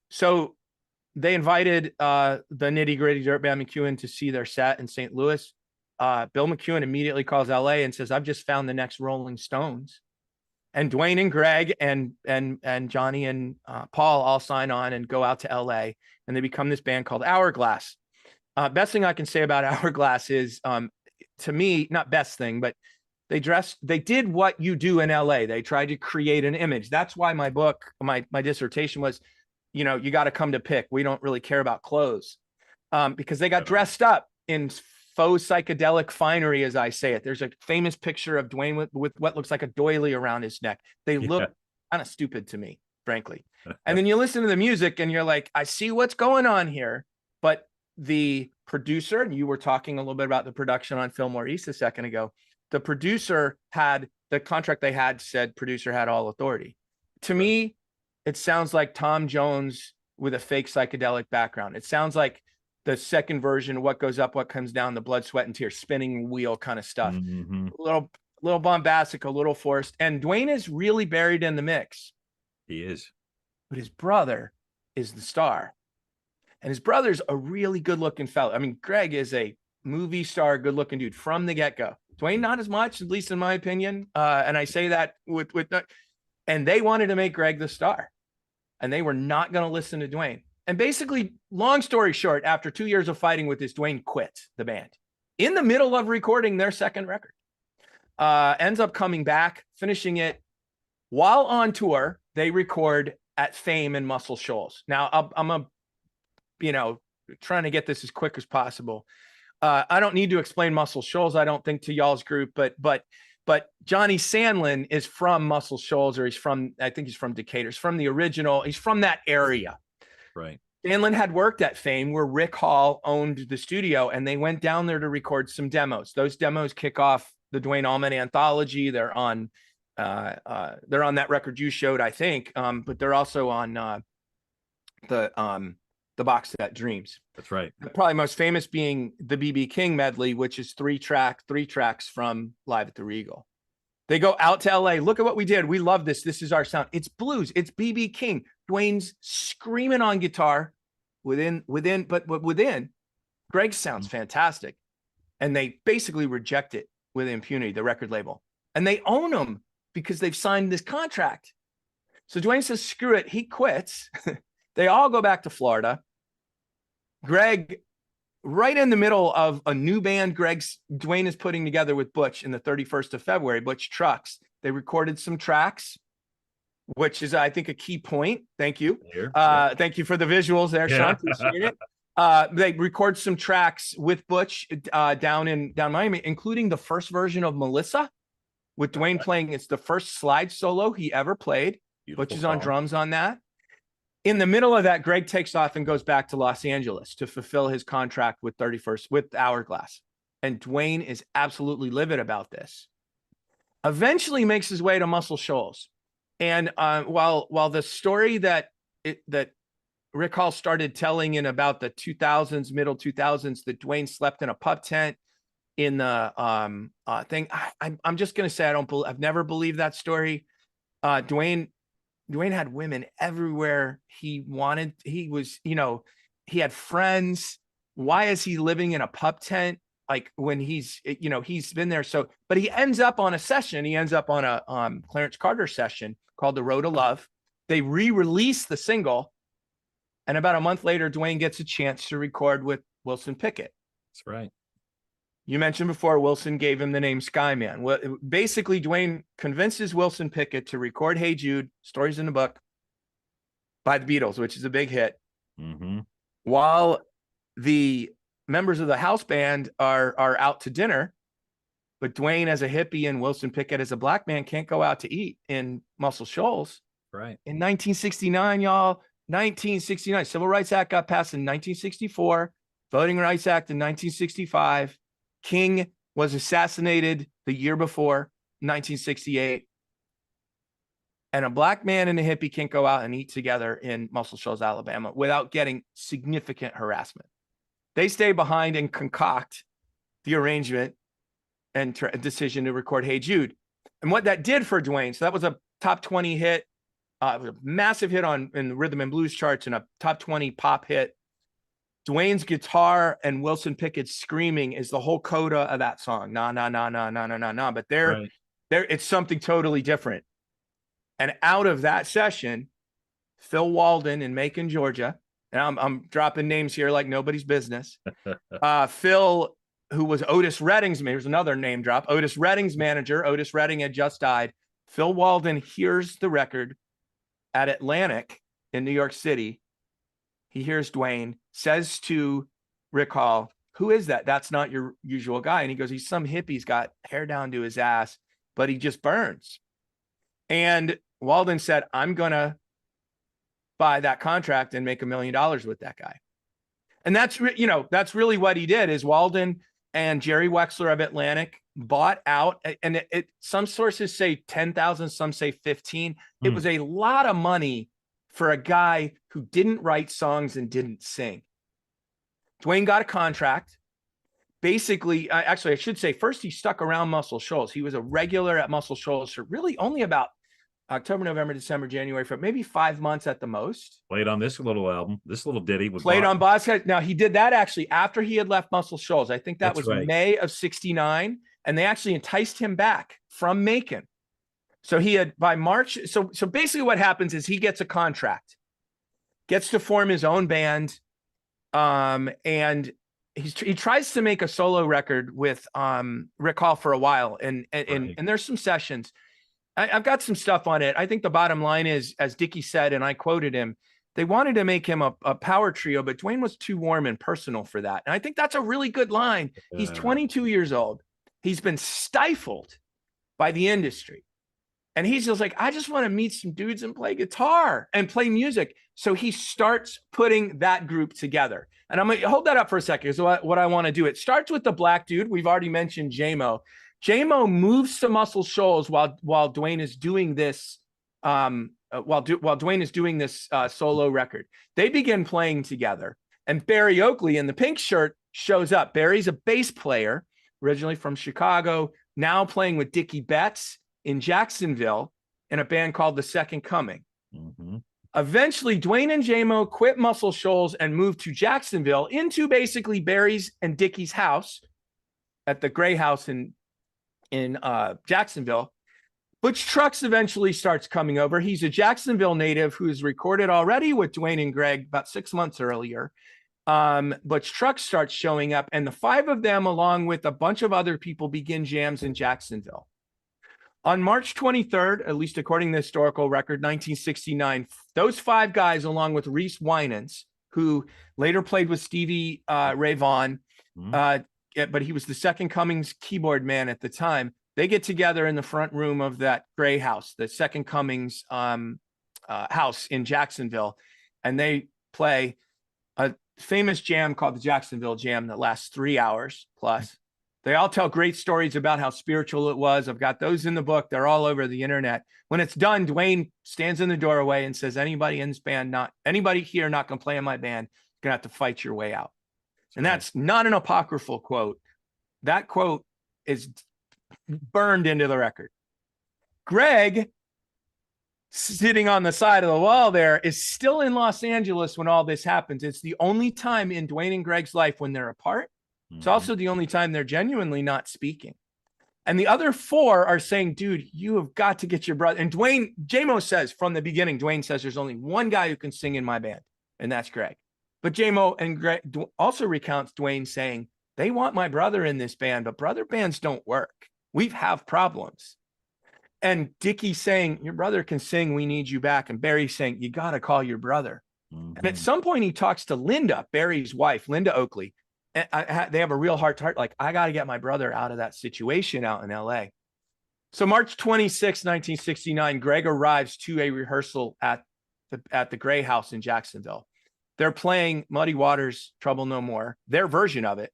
[SPEAKER 1] So they invited the Nitty Gritty Dirt Band McEwen to see their set in St. Louis. Bill McEwen immediately calls LA and says, I've just found the next Rolling Stones. And Duane and Gregg and Johnny and Paul all sign on and go out to LA, and they become this band called Hourglass. Best thing I can say about Hourglass is, to me, not best thing, but they did what you do in LA. They tried to create an image. That's why my book, my dissertation was, you got to come to pick. We don't really care about clothes, because they got dressed up in faux psychedelic finery, as I say it. There's a famous picture of Duane with what looks like a doily around his neck. They look kind of stupid to me, frankly. And then you listen to the music and you're like, I see what's going on here. But the producer, and you were talking a little bit about the production on Fillmore East a second ago, the producer had the contract they had said producer had all authority. To me, it sounds like Tom Jones with a fake psychedelic background. It sounds like the second version of What Goes Up, What Comes Down, the blood, sweat, and tears, spinning wheel kind of stuff. A little bombastic, a little forced. And Duane is really buried in the mix.
[SPEAKER 2] He is.
[SPEAKER 1] But his brother is the star. And his brother's a really good-looking fellow. I mean, Gregg is a movie star, good-looking dude from the get-go. Duane, not as much, at least in my opinion. And I say that and they wanted to make Gregg the star. And they were not going to listen to Duane. And basically, long story short, after 2 years of fighting with this, Duane quit the band in the middle of recording their second record. Ends up coming back, finishing it. While on tour, they record at Fame in Muscle Shoals. Now, I'm trying to get this as quick as possible. I don't need to explain Muscle Shoals, I don't think, to y'all's group, but Johnny Sandlin is from Muscle Shoals, or I think he's from Decatur. He's from the original. He's from that area.
[SPEAKER 2] Right.
[SPEAKER 1] Sandlin had worked at Fame, where Rick Hall owned the studio, and they went down there to record some demos. Those demos kick off the Duane Allman anthology. They're on that record you showed, I think, but they're also on the box set Dreams.
[SPEAKER 2] That's right.
[SPEAKER 1] Probably most famous being the BB King medley, which is three tracks from Live at the Regal. They go out to LA. Look at what we did. We love this. This is our sound. It's blues. It's BB King. Duane's screaming on guitar within. Gregg sounds fantastic. And they basically reject it with impunity, the record label. And they own them because they've signed this contract. So Duane says, screw it. He quits. They all go back to Florida. Gregg, right in the middle of a new band Duane is putting together with Butch in the 31st of February, Butch Trucks. They recorded some tracks, which is, I think, a key point. Thank you. Thank you for the visuals there, Sean. Appreciate it. They record some tracks with Butch down Miami, including the first version of Melissa, with Duane playing. It's the first slide solo he ever played.
[SPEAKER 2] Beautiful.
[SPEAKER 1] Butch is on drums on that. In the middle of that, Gregg takes off and goes back to Los Angeles to fulfill his contract with Hourglass. And Duane is absolutely livid about this. Eventually makes his way to Muscle Shoals. And while the story that Rick Hall started telling in about the 2000s, middle 2000s, that Duane slept in a pub tent in the thing, I'm just going to say I've never believed that story. Duane had women everywhere he wanted. He was, he had friends. Why is he living in a pub tent? Like when he's been there. So, but he ends up on a session. He ends up on a Clarence Carter session called The Road to Love. They re-release the single. And about a month later, Duane gets a chance to record with Wilson Pickett.
[SPEAKER 2] That's right.
[SPEAKER 1] You mentioned before, Wilson gave him the name Skyman. Well, basically, Duane convinces Wilson Pickett to record Hey Jude, Stories in the Book, by the Beatles, which is a big hit.
[SPEAKER 2] Mm-hmm.
[SPEAKER 1] While the members of the house band are out to dinner, but Duane, as a hippie, and Wilson Pickett, as a black man, can't go out to eat in Muscle Shoals.
[SPEAKER 2] Right.
[SPEAKER 1] In 1969, y'all, 1969, Civil Rights Act got passed in 1964, Voting Rights Act in 1965. King was assassinated the year before, 1968. And a black man and a hippie can't go out and eat together in Muscle Shoals, Alabama, without getting significant harassment. They stay behind and concoct the arrangement and decision to record Hey Jude. And what that did for Duane, so that was a top 20 hit, a massive hit in the rhythm and blues charts, and a top 20 pop hit. Duane's guitar and Wilson Pickett's screaming is the whole coda of that song. Nah, nah, nah, nah, nah, nah, nah, nah. But it's something totally different. And out of that session, Phil Walden in Macon, Georgia, and I'm dropping names here like nobody's business. Phil, who was Otis Redding's man, here's another name drop. Otis Redding's manager. Otis Redding had just died. Phil Walden hears the record at Atlantic in New York City. He hears Duane, says to Rick Hall, "Who is that? That's not your usual guy." And he goes, "He's some hippie. He's got hair down to his ass, but he just burns." And Walden said, "I'm going to buy that contract and make $1 million with that guy." And that's really what he did. Is Walden and Jerry Wexler of Atlantic bought out, and some sources say 10,000, some say 15. It was a lot of money for a guy who didn't write songs and didn't sing. Duane got a contract. Basically, I should say, first he stuck around Muscle Shoals. He was a regular at Muscle Shoals for really only about October, November, December, January, for maybe 5 months at the most.
[SPEAKER 2] Played on this little album, this little ditty.
[SPEAKER 1] Played on Boz. Now, he did that actually after he had left Muscle Shoals. I think that was right. May of 69. And they actually enticed him back from Macon. So he had, by March, so basically what happens is he gets a contract, gets to form his own band, and he tries to make a solo record with Rick Hall for a while, and there's some sessions. I've got some stuff on it. I think the bottom line is, as Dickie said, and I quoted him, they wanted to make him a power trio, but Duane was too warm and personal for that. And I think that's a really good line. He's 22 years old. He's been stifled by the industry. And he's just like, I just want to meet some dudes and play guitar and play music. So he starts putting that group together. And I'm going to hold that up for a second. Is what I want to do. It starts with the black dude. We've already mentioned J-Mo. J-Mo moves to Muscle Shoals while Duane is doing this. While Duane is doing this solo record, they begin playing together. And Barry Oakley in the pink shirt shows up. Barry's a bass player, originally from Chicago, now playing with Dickie Betts in Jacksonville in a band called The Second Coming. Mm-hmm. Eventually, Duane and J-Mo quit Muscle Shoals and moved to Jacksonville, into basically Barry's and Dickie's house at the Gray House in Jacksonville. Butch Trucks eventually starts coming over. He's a Jacksonville native who's recorded already with Duane and Gregg about 6 months earlier. Butch Trucks starts showing up, and the five of them, along with a bunch of other people, begin jams in Jacksonville. On March 23rd, at least according to the historical record, 1969, those five guys, along with Reese Winans, who later played with Stevie Ray Vaughan, but he was the Second Coming's keyboard man at the time, they get together in the front room of that Gray House, the Second Coming's house in Jacksonville, and they play a famous jam called the Jacksonville Jam that lasts 3 hours plus. They all tell great stories about how spiritual it was. I've got those in the book. They're all over the internet. When it's done, Duane stands in the doorway and says, anybody in this band, anybody here not going to play in my band, you're going to have to fight your way out. And that's not an apocryphal quote. That quote is burned into the record. Gregg, sitting on the side of the wall there, is still in Los Angeles when all this happens. It's the only time in Duane and Gregg's life when they're apart. It's also the only time they're genuinely not speaking. And the other four are saying, dude, you have got to get your brother. And Duane, JMO says from the beginning, Duane says there's only one guy who can sing in my band, and that's Gregg. But JMO and Gregg also recounts Duane saying, they want my brother in this band, but brother bands don't work. We have problems. And Dickie saying, your brother can sing, we need you back. And Barry saying, you got to call your brother. And at some point he talks to Linda, Barry's wife, Linda Oakley. And they have a real heart to heart, like, I got to get my brother out of that situation out in LA. So March 26, 1969, Gregg arrives to a rehearsal at the Gray House in Jacksonville. They're playing Muddy Waters' Trouble No More, their version of it.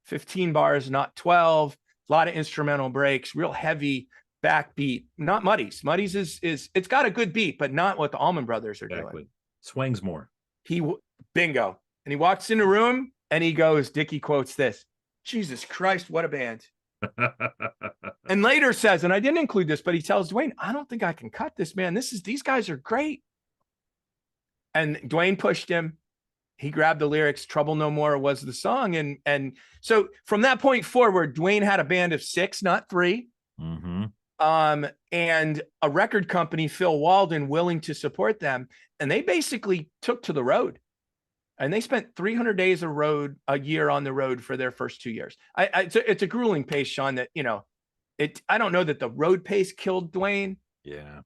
[SPEAKER 1] 15 bars, not 12, a lot of instrumental breaks, real heavy backbeat, not Muddy's. Muddy's is it's got a good beat, but not what the Allman Brothers are doing.
[SPEAKER 2] Swings more.
[SPEAKER 1] Bingo. And he walks in the room and he goes, Dickie quotes this, Jesus Christ, what a band. And later says, and I didn't include this, but he tells Duane, I don't think I can cut this, man. These guys are great. And Duane pushed him. He grabbed the lyrics. Trouble No More was the song. And so from that point forward, Duane had a band of 6, not 3. And a record company, Phil Walden, willing to support them. And they basically took to the road. And they spent 300 days a year on the road for their first 2 years. It's a grueling pace, Sean, that, I don't know that the road pace killed Duane.
[SPEAKER 2] Yeah.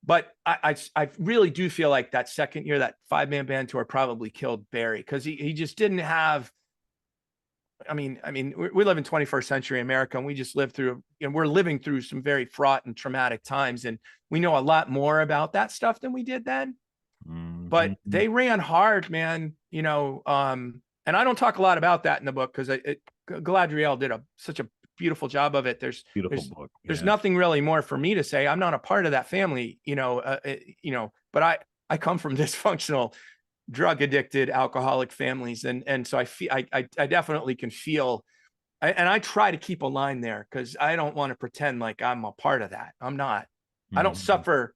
[SPEAKER 1] But I really do feel like that second year, that 5-man band tour probably killed Barry, because he just didn't have, I mean, we live in 21st century America, and we just lived through, we're living through some very fraught and traumatic times. And we know a lot more about that stuff than we did then. But they ran hard, man, and I don't talk a lot about that in the book, because Galadriel did such a beautiful job of it. There's nothing really more for me to say. I'm not a part of that family, but I come from dysfunctional, drug addicted, alcoholic families. And so I definitely can feel, and I try to keep a line there, because I don't want to pretend like I'm a part of that. I'm not. I don't suffer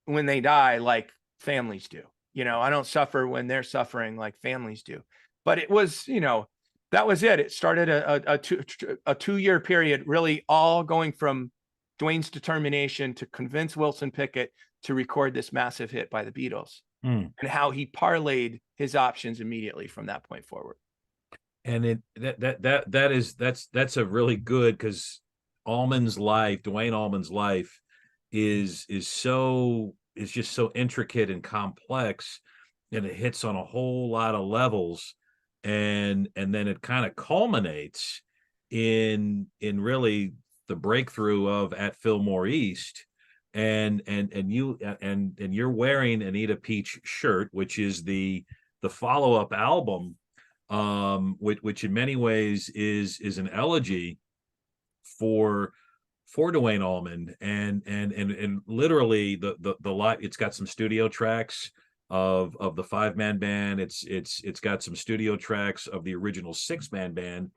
[SPEAKER 1] when they die like families do. I don't suffer when they're suffering like families do. But it was, that was it. It started a 2-year period, really all going from Duane's determination to convince Wilson Pickett to record this massive hit by the Beatles, and how he parlayed his options immediately from that point forward.
[SPEAKER 2] And that's a really good, because Duane Allman's life is just so intricate and complex, and it hits on a whole lot of levels. And then it kind of culminates in really the breakthrough of At Fillmore East, and you're wearing an Eat a Peach shirt, which is the follow-up album, which in many ways is an elegy for Duane Allman, and literally the live, it's got some studio tracks of the 5-man band. It's got some studio tracks of the original 6-man band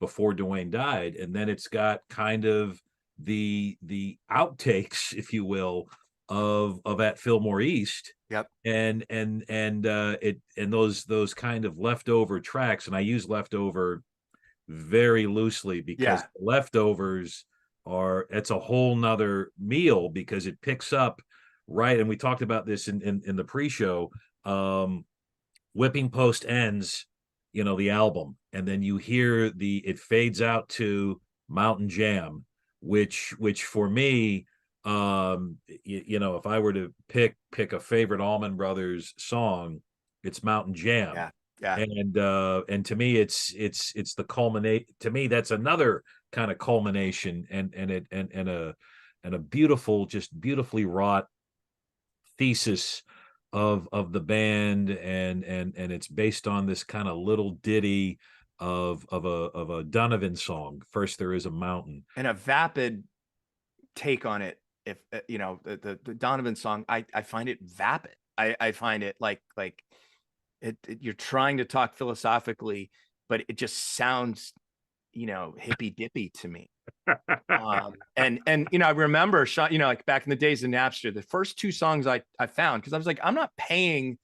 [SPEAKER 2] before Duane died, and then it's got kind of the outtakes, if you will, of At Fillmore East.
[SPEAKER 1] Yep.
[SPEAKER 2] And those kind of leftover tracks, and I use leftover very loosely, because leftovers it's a whole nother meal, because it picks up right, and we talked about this in the pre-show. Whipping Post ends, the album, and then you hear it fades out to Mountain Jam, which for me, if I were to pick a favorite Allman Brothers song, it's Mountain Jam.
[SPEAKER 1] Yeah.
[SPEAKER 2] And to me, it's the culminate. To me, that's another kind of culmination, and a beautiful, just beautifully wrought thesis of the band, and it's based on this kind of little ditty of a Donovan song. First There Is a Mountain.
[SPEAKER 1] And a vapid take on it. If you know the Donovan song, I find it vapid. I find it like you're trying to talk philosophically, but it just sounds, you know, hippy dippy to me. And you know, I remember you know, like back in the days of Napster, the first two songs I found, because I was like, I'm not paying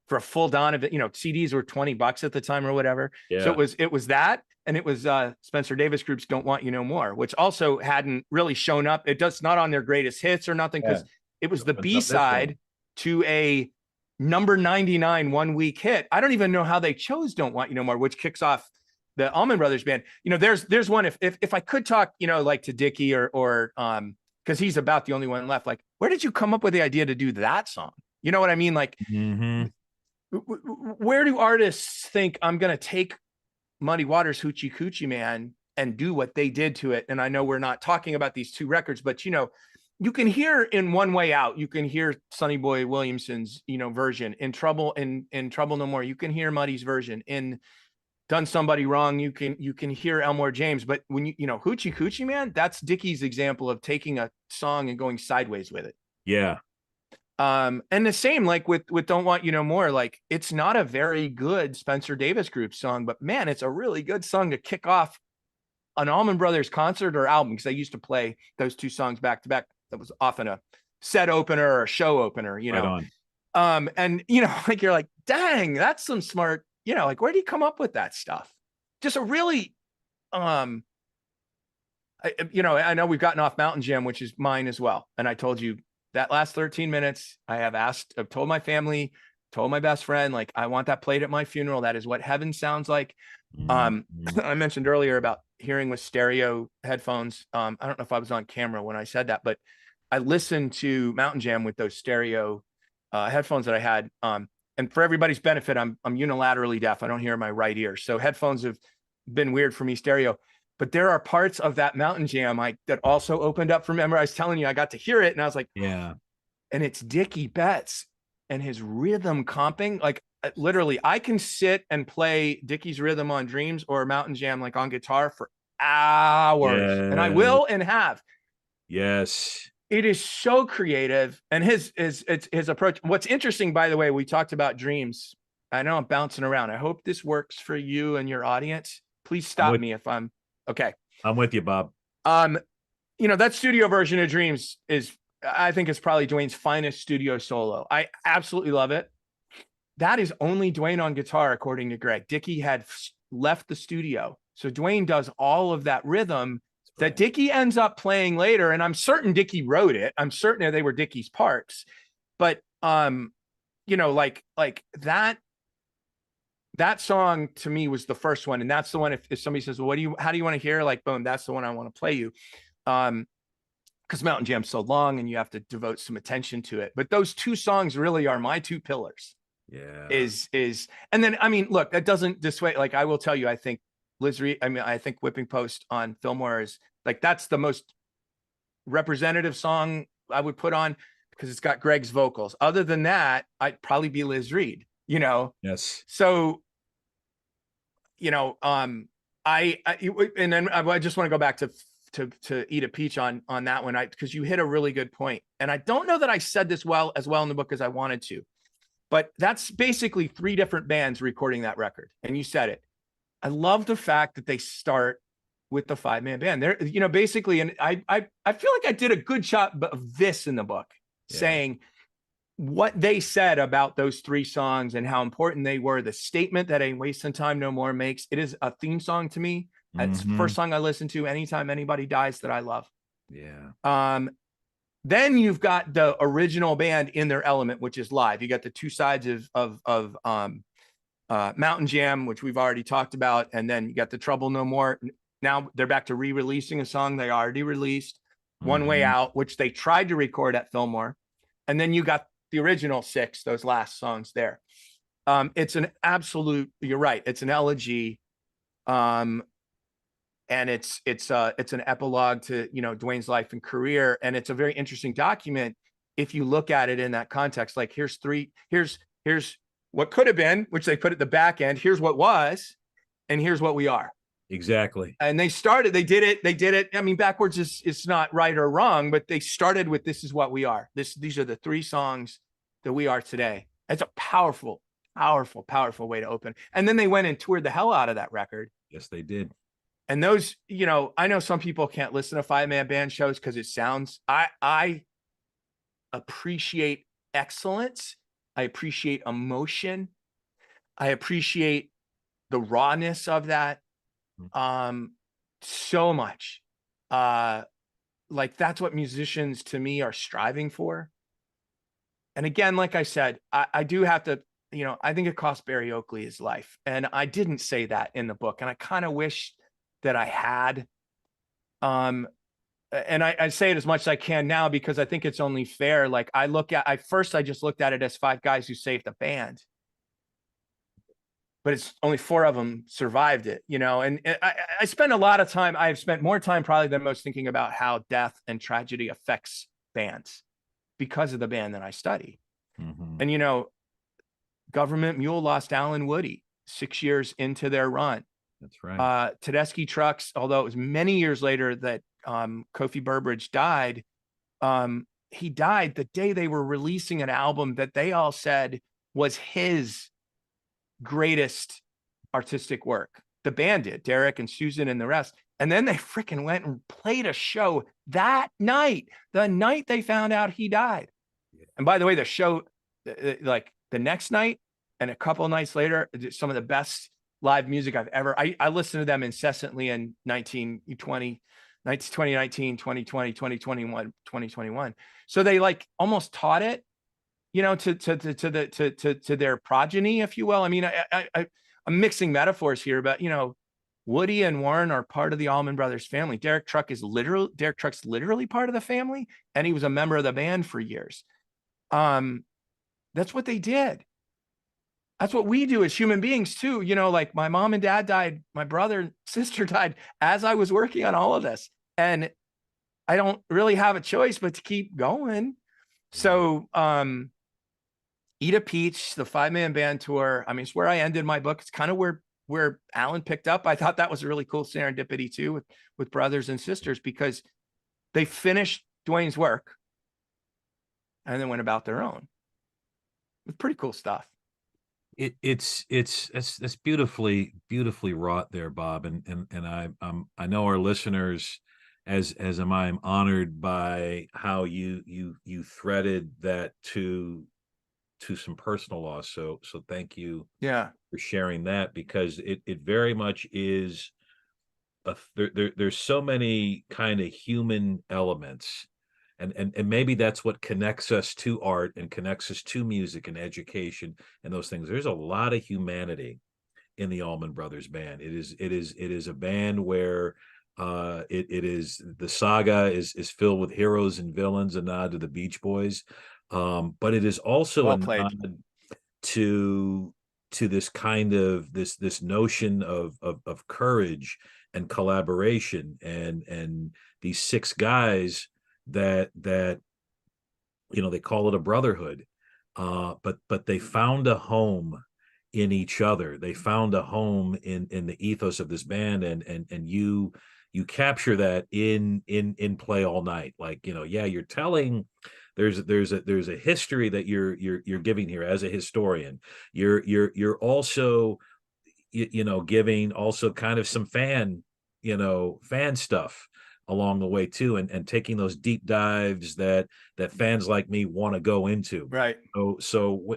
[SPEAKER 1] for a full Donovan, you know, CDs were $20 at the time or whatever.
[SPEAKER 2] Yeah.
[SPEAKER 1] So it was that, and it was Spencer Davis Group's Don't Want You No More, which also hadn't really shown up. It does not on their greatest hits or nothing, because it was the B-side to a number 99 1-week hit. I don't even know how they chose Don't Want You No More, which kicks off the Allman Brothers Band. You know, there's one, if I could talk, you know, like to Dickie or because he's about the only one left, like, where did you come up with the idea to do that song? You know what I mean? Like, where do artists think I'm going to take Muddy Waters Hoochie Coochie Man and do what they did to it? And I know we're not talking about these two records, but you know, you can hear in One Way Out, you can hear Sonny Boy Williamson's, you know, version. In Trouble No More, you can hear Muddy's version. In Done Somebody Wrong, you can hear Elmore James. But when you know, Hoochie Coochie Man, that's Dickie's example of taking a song and going sideways with it.
[SPEAKER 2] Yeah.
[SPEAKER 1] And the same like with Don't Want You No More. Like, it's not a very good Spencer Davis Group song, but man, it's a really good song to kick off an Allman Brothers concert or album, because I used to play those two songs back to back. That was often a set opener or a show opener, you know.
[SPEAKER 2] Right.
[SPEAKER 1] And you know, like, you're like, dang, that's some smart, you know, like, where do you come up with that stuff? Just a really you know, I know we've gotten off Mountain Jam, which is mine as well. And I told you that last 13 minutes, I've told my family, told my best friend, like, I want that played at my funeral. That is what heaven sounds like. I mentioned earlier about hearing with stereo headphones. I don't know if I was on camera when I said that, but I listened to Mountain Jam with those stereo headphones that I had. And for everybody's benefit, I'm unilaterally deaf. I don't hear my right ear. So headphones have been weird for me stereo. But there are parts of that Mountain Jam that also opened up for me. I was telling you, I got to hear it and I was like,
[SPEAKER 2] yeah.
[SPEAKER 1] And it's Dickie Betts and his rhythm comping. Like, literally, I can sit and play Dickie's rhythm on Dreams or Mountain Jam, like on guitar, for hours. And I will and have.
[SPEAKER 2] Yes.
[SPEAKER 1] It is so creative. And his approach. What's interesting, by the way, we talked about Dreams. I know I'm bouncing around. I hope this works for you and your audience. Please stop me if I'm okay.
[SPEAKER 2] I'm with you, Bob.
[SPEAKER 1] You know, that studio version of Dreams I think it's probably Duane's finest studio solo. I absolutely love it. That is only Duane on guitar, according to Gregg. Dickie had left the studio. So Duane does all of that rhythm that Dickie ends up playing later. And I'm certain Dickie wrote it. I'm certain they were Dickie's parts. But, you know, like that song to me was the first one. And that's the one, if somebody says, well, how do you want to hear? Like, boom, that's the one I want to play you. Because Mountain Jam's so long and you have to devote some attention to it. But those two songs really are my two pillars.
[SPEAKER 2] Yeah.
[SPEAKER 1] And then, I mean, look, that doesn't dissuade, like, I will tell you, I think Liz Reed, I think Whipping Post on Fillmore is like, that's the most representative song I would put on, because it's got Gregg's vocals. Other than that, I'd probably be Liz Reed, you know?
[SPEAKER 2] Yes.
[SPEAKER 1] So, you know, and then I just want to go back to Eat a Peach on that one, because you hit a really good point. And I don't know that I said this as well in the book as I wanted to, but that's basically 3 different bands recording that record. And you said it. I love the fact that they start with the 5-man band. They're, you know, basically, and I feel like I did a good job of this in the book, saying what they said about those 3 songs and how important they were. The statement that Ain't Wasting Time No More makes. It is a theme song to me. It's the first song I listen to anytime anybody dies that I love.
[SPEAKER 2] Yeah.
[SPEAKER 1] Then you've got the original band in their element, which is live. You got the 2 sides of Mountain Jam, which we've already talked about, and then you got the Trouble No More. Now they're back to re-releasing a song they already released, One Way Out, which they tried to record at Fillmore, and then you got the original 6, those last songs there. It's an absolute. You're right. It's an elegy. And it's an epilogue to, you know, Duane's life and career. And it's a very interesting document if you look at it in that context. Like, here's what could have been, which they put at the back end. Here's what was. and here's what we are.
[SPEAKER 2] Exactly.
[SPEAKER 1] And they did it. I mean, backwards is not right or wrong, but they started with, this is what we are. These are the 3 songs that we are today. It's a powerful, powerful, powerful way to open. And then they went and toured the hell out of that record.
[SPEAKER 2] Yes, they did.
[SPEAKER 1] And those, I know some people can't listen to 5-man band shows because it sounds, I appreciate excellence. I appreciate emotion. I appreciate the rawness of that. So much. Like that's what musicians to me are striving for. And again, like I said, I do have to, I think it cost Barry Oakley his life. And I didn't say that in the book. And I kind of wish that I had. And I say it as much as I can now because I think it's only fair. Like I just looked at it as 5 guys who saved the band. But it's only 4 of them survived it, and I spend a lot of time. I've spent more time probably than most thinking about how death and tragedy affects bands because of the band that I study. And, Government Mule lost Alan Woody 6 years into their run.
[SPEAKER 2] That's right.
[SPEAKER 1] Tedeschi Trucks, although it was many years later that Kofi Burbridge died, he died the day they were releasing an album that they all said was his greatest artistic work. The band did, Derek and Susan and the rest. And then they freaking went and played a show that night, the night they found out he died. And by the way, the show, like the next night and a couple of nights later, some of the best live music I've ever, I listened to them incessantly in 2019, 2021. So they like almost taught it, to their progeny, if you will. I mean, I'm mixing metaphors here, but Woody and Warren are part of the Allman Brothers family. Derek Truck's literally part of the family, and he was a member of the band for years. That's what they did. That's what we do as human beings too. Like my mom and dad died, my brother and sister died as I was working on all of this, and I don't really have a choice but to keep going. So, Eat a Peach, the 5-man band tour. I mean, it's where I ended my book. It's kind of where Alan picked up. I thought that was a really cool serendipity too, with brothers and sisters, because they finished Duane's work and then went about their own. It's pretty cool stuff.
[SPEAKER 2] It's beautifully wrought there, Bob. And I know our listeners, as am I, am honored by how you threaded that to some personal loss. So thank you for sharing that, because it very much is there's so many kind of human elements, and maybe that's what connects us to art and connects us to music and education and those things. There's a lot of humanity in the Allman Brothers Band. It is a band where it is, the saga is filled with heroes and villains, a nod to the Beach Boys. But it is also a nod to this kind of this notion of courage and collaboration, and these 6 guys that they call it a brotherhood, but they found a home in each other. They found a home in the ethos of this band, and you capture that in Play All Night. Like, you're telling, there's a history that you're giving here as a historian. You're also giving also kind of some fan stuff along the way too, and taking those deep dives that fans like me want to go into.
[SPEAKER 1] Right.
[SPEAKER 2] So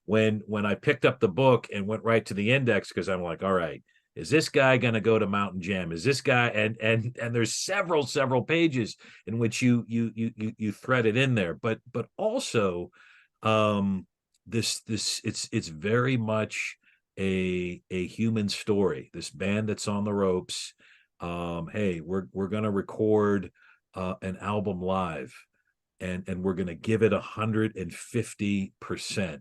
[SPEAKER 2] when I picked up the book and went right to the index, because I'm like, all right, is this guy going to go to Mountain Jam? Is this guy? And there's several pages in which you thread it in there, but also this it's very much a human story. This band that's on the ropes. Hey, we're going to record an album live, and we're going to give it 150%.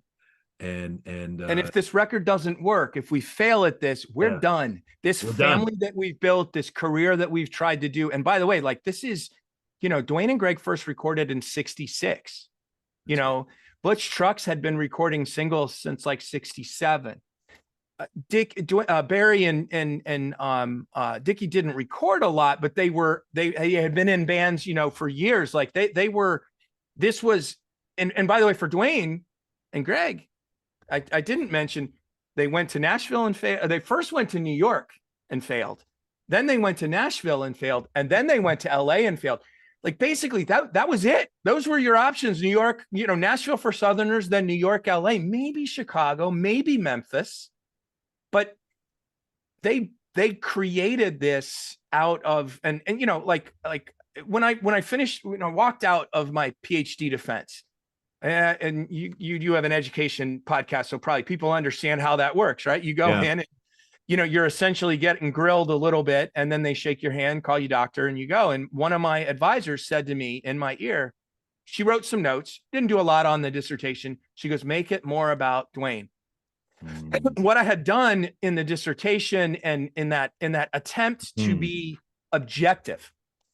[SPEAKER 2] And
[SPEAKER 1] if this record doesn't work, if we fail at this, we're done. We're family done. That we've built, this career that we've tried to do. And by the way, like, this is, Duane and Gregg first recorded in 66. Butch Trucks had been recording singles since like 67. Barry and Dickie didn't record a lot, but they had been in bands, for years. Like they were, this was, and by the way, for Duane and Gregg, I didn't mention they went to Nashville and failed. They first went to New York and failed. Then they went to Nashville and failed. And then they went to LA and failed. Like basically that was it. Those were your options. New York, Nashville for Southerners, then New York, LA, maybe Chicago, maybe Memphis. But they created this out of, and like when I finished, walked out of my PhD defense, and you have an education podcast, so probably people understand how that works, right? You go in and, you're essentially getting grilled a little bit, and then they shake your hand, call you doctor, and you go. And one of my advisors said to me in my ear, she wrote some notes, didn't do a lot on the dissertation. She goes, make it more about Duane. What I had done in the dissertation and in that attempt to be objective.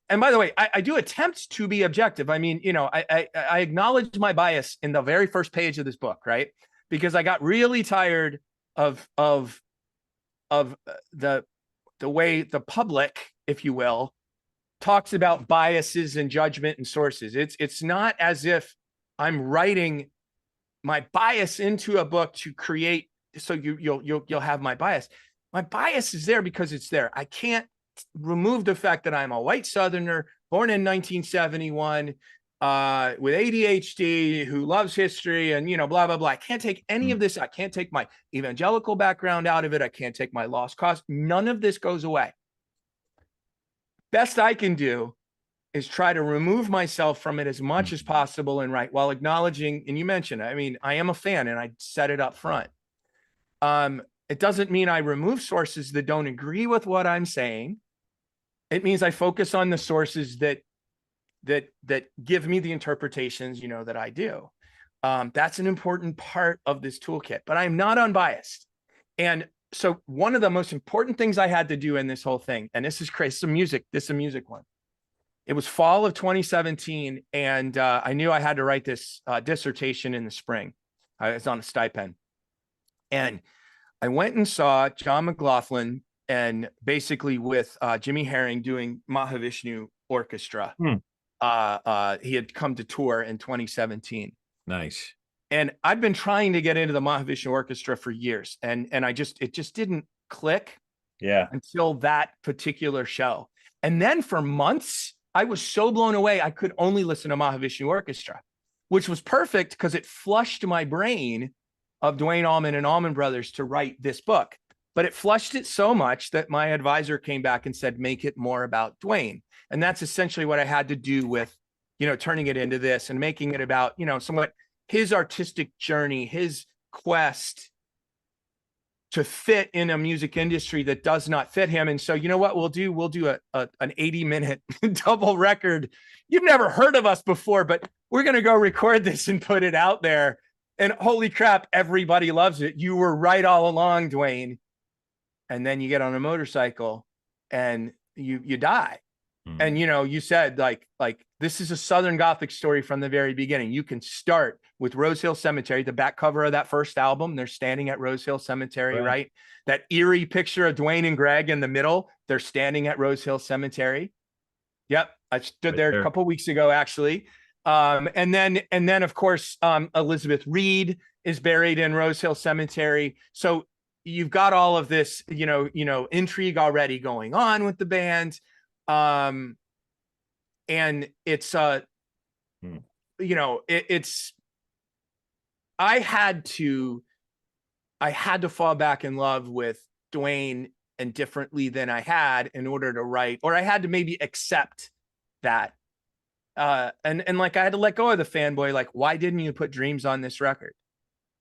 [SPEAKER 1] And by the way, I do attempt to be objective. I mean, I acknowledge my bias in the very first page of this book, right? Because I got really tired of the way the public, if you will, talks about biases and judgment and sources. It's not as if I'm writing my bias into a book to create, so you'll have my bias. My bias is there because it's there. I can't remove the fact that I'm a white Southerner born in 1971 with ADHD who loves history and blah blah blah. I can't take any of this. I can't take my evangelical background out of it. I can't take my lost cause. None of this goes away. Best I can do is try to remove myself from it as much as possible and write while acknowledging, and you mentioned, I mean, I am a fan and I said it up front. It doesn't mean I remove sources that don't agree with what I'm saying. It means I focus on the sources that give me the interpretations, that I do. That's an important part of this toolkit, but I'm not unbiased. And so one of the most important things I had to do in this whole thing, and this is crazy, this is a music one. It was fall of 2017, and I knew I had to write this dissertation in the spring. I was on a stipend. And I went and saw John McLaughlin, and basically with Jimmy Herring doing Mahavishnu Orchestra. He had come to tour in 2017.
[SPEAKER 2] Nice.
[SPEAKER 1] And I'd been trying to get into the Mahavishnu Orchestra for years, and it just didn't click.
[SPEAKER 2] Yeah.
[SPEAKER 1] Until that particular show. And then for months, I was so blown away, I could only listen to Mahavishnu Orchestra, which was perfect because it flushed my brain of Duane Allman and Allman Brothers to write this book. But it flushed it so much that my advisor came back and said, make it more about Duane. And that's essentially what I had to do with, turning it into this and making it about, somewhat his artistic journey, his quest to fit in a music industry that does not fit him. And so, you know what we'll do? We'll do an 80-minute double record. You've never heard of us before, but we're going to go record this and put it out there. And holy crap, everybody loves it. You were right all along, Duane. And then you get on a motorcycle and you die. And, you said like this is a Southern Gothic story from the very beginning. You can start with Rose Hill Cemetery, the back cover of that first album. They're standing at Rose Hill Cemetery, right? That eerie picture of Duane and Gregg in the middle. They're standing at Rose Hill Cemetery. Yep. I stood there a couple of weeks ago, actually. And then of course, Elizabeth Reed is buried in Rose Hill Cemetery. So you've got all of this, intrigue already going on with the band. And it's, it's, I had to fall back in love with Duane and differently than I had in order to write, or I had to maybe accept that. And like I had to let go of the fanboy, like, why didn't you put Dreams on this record?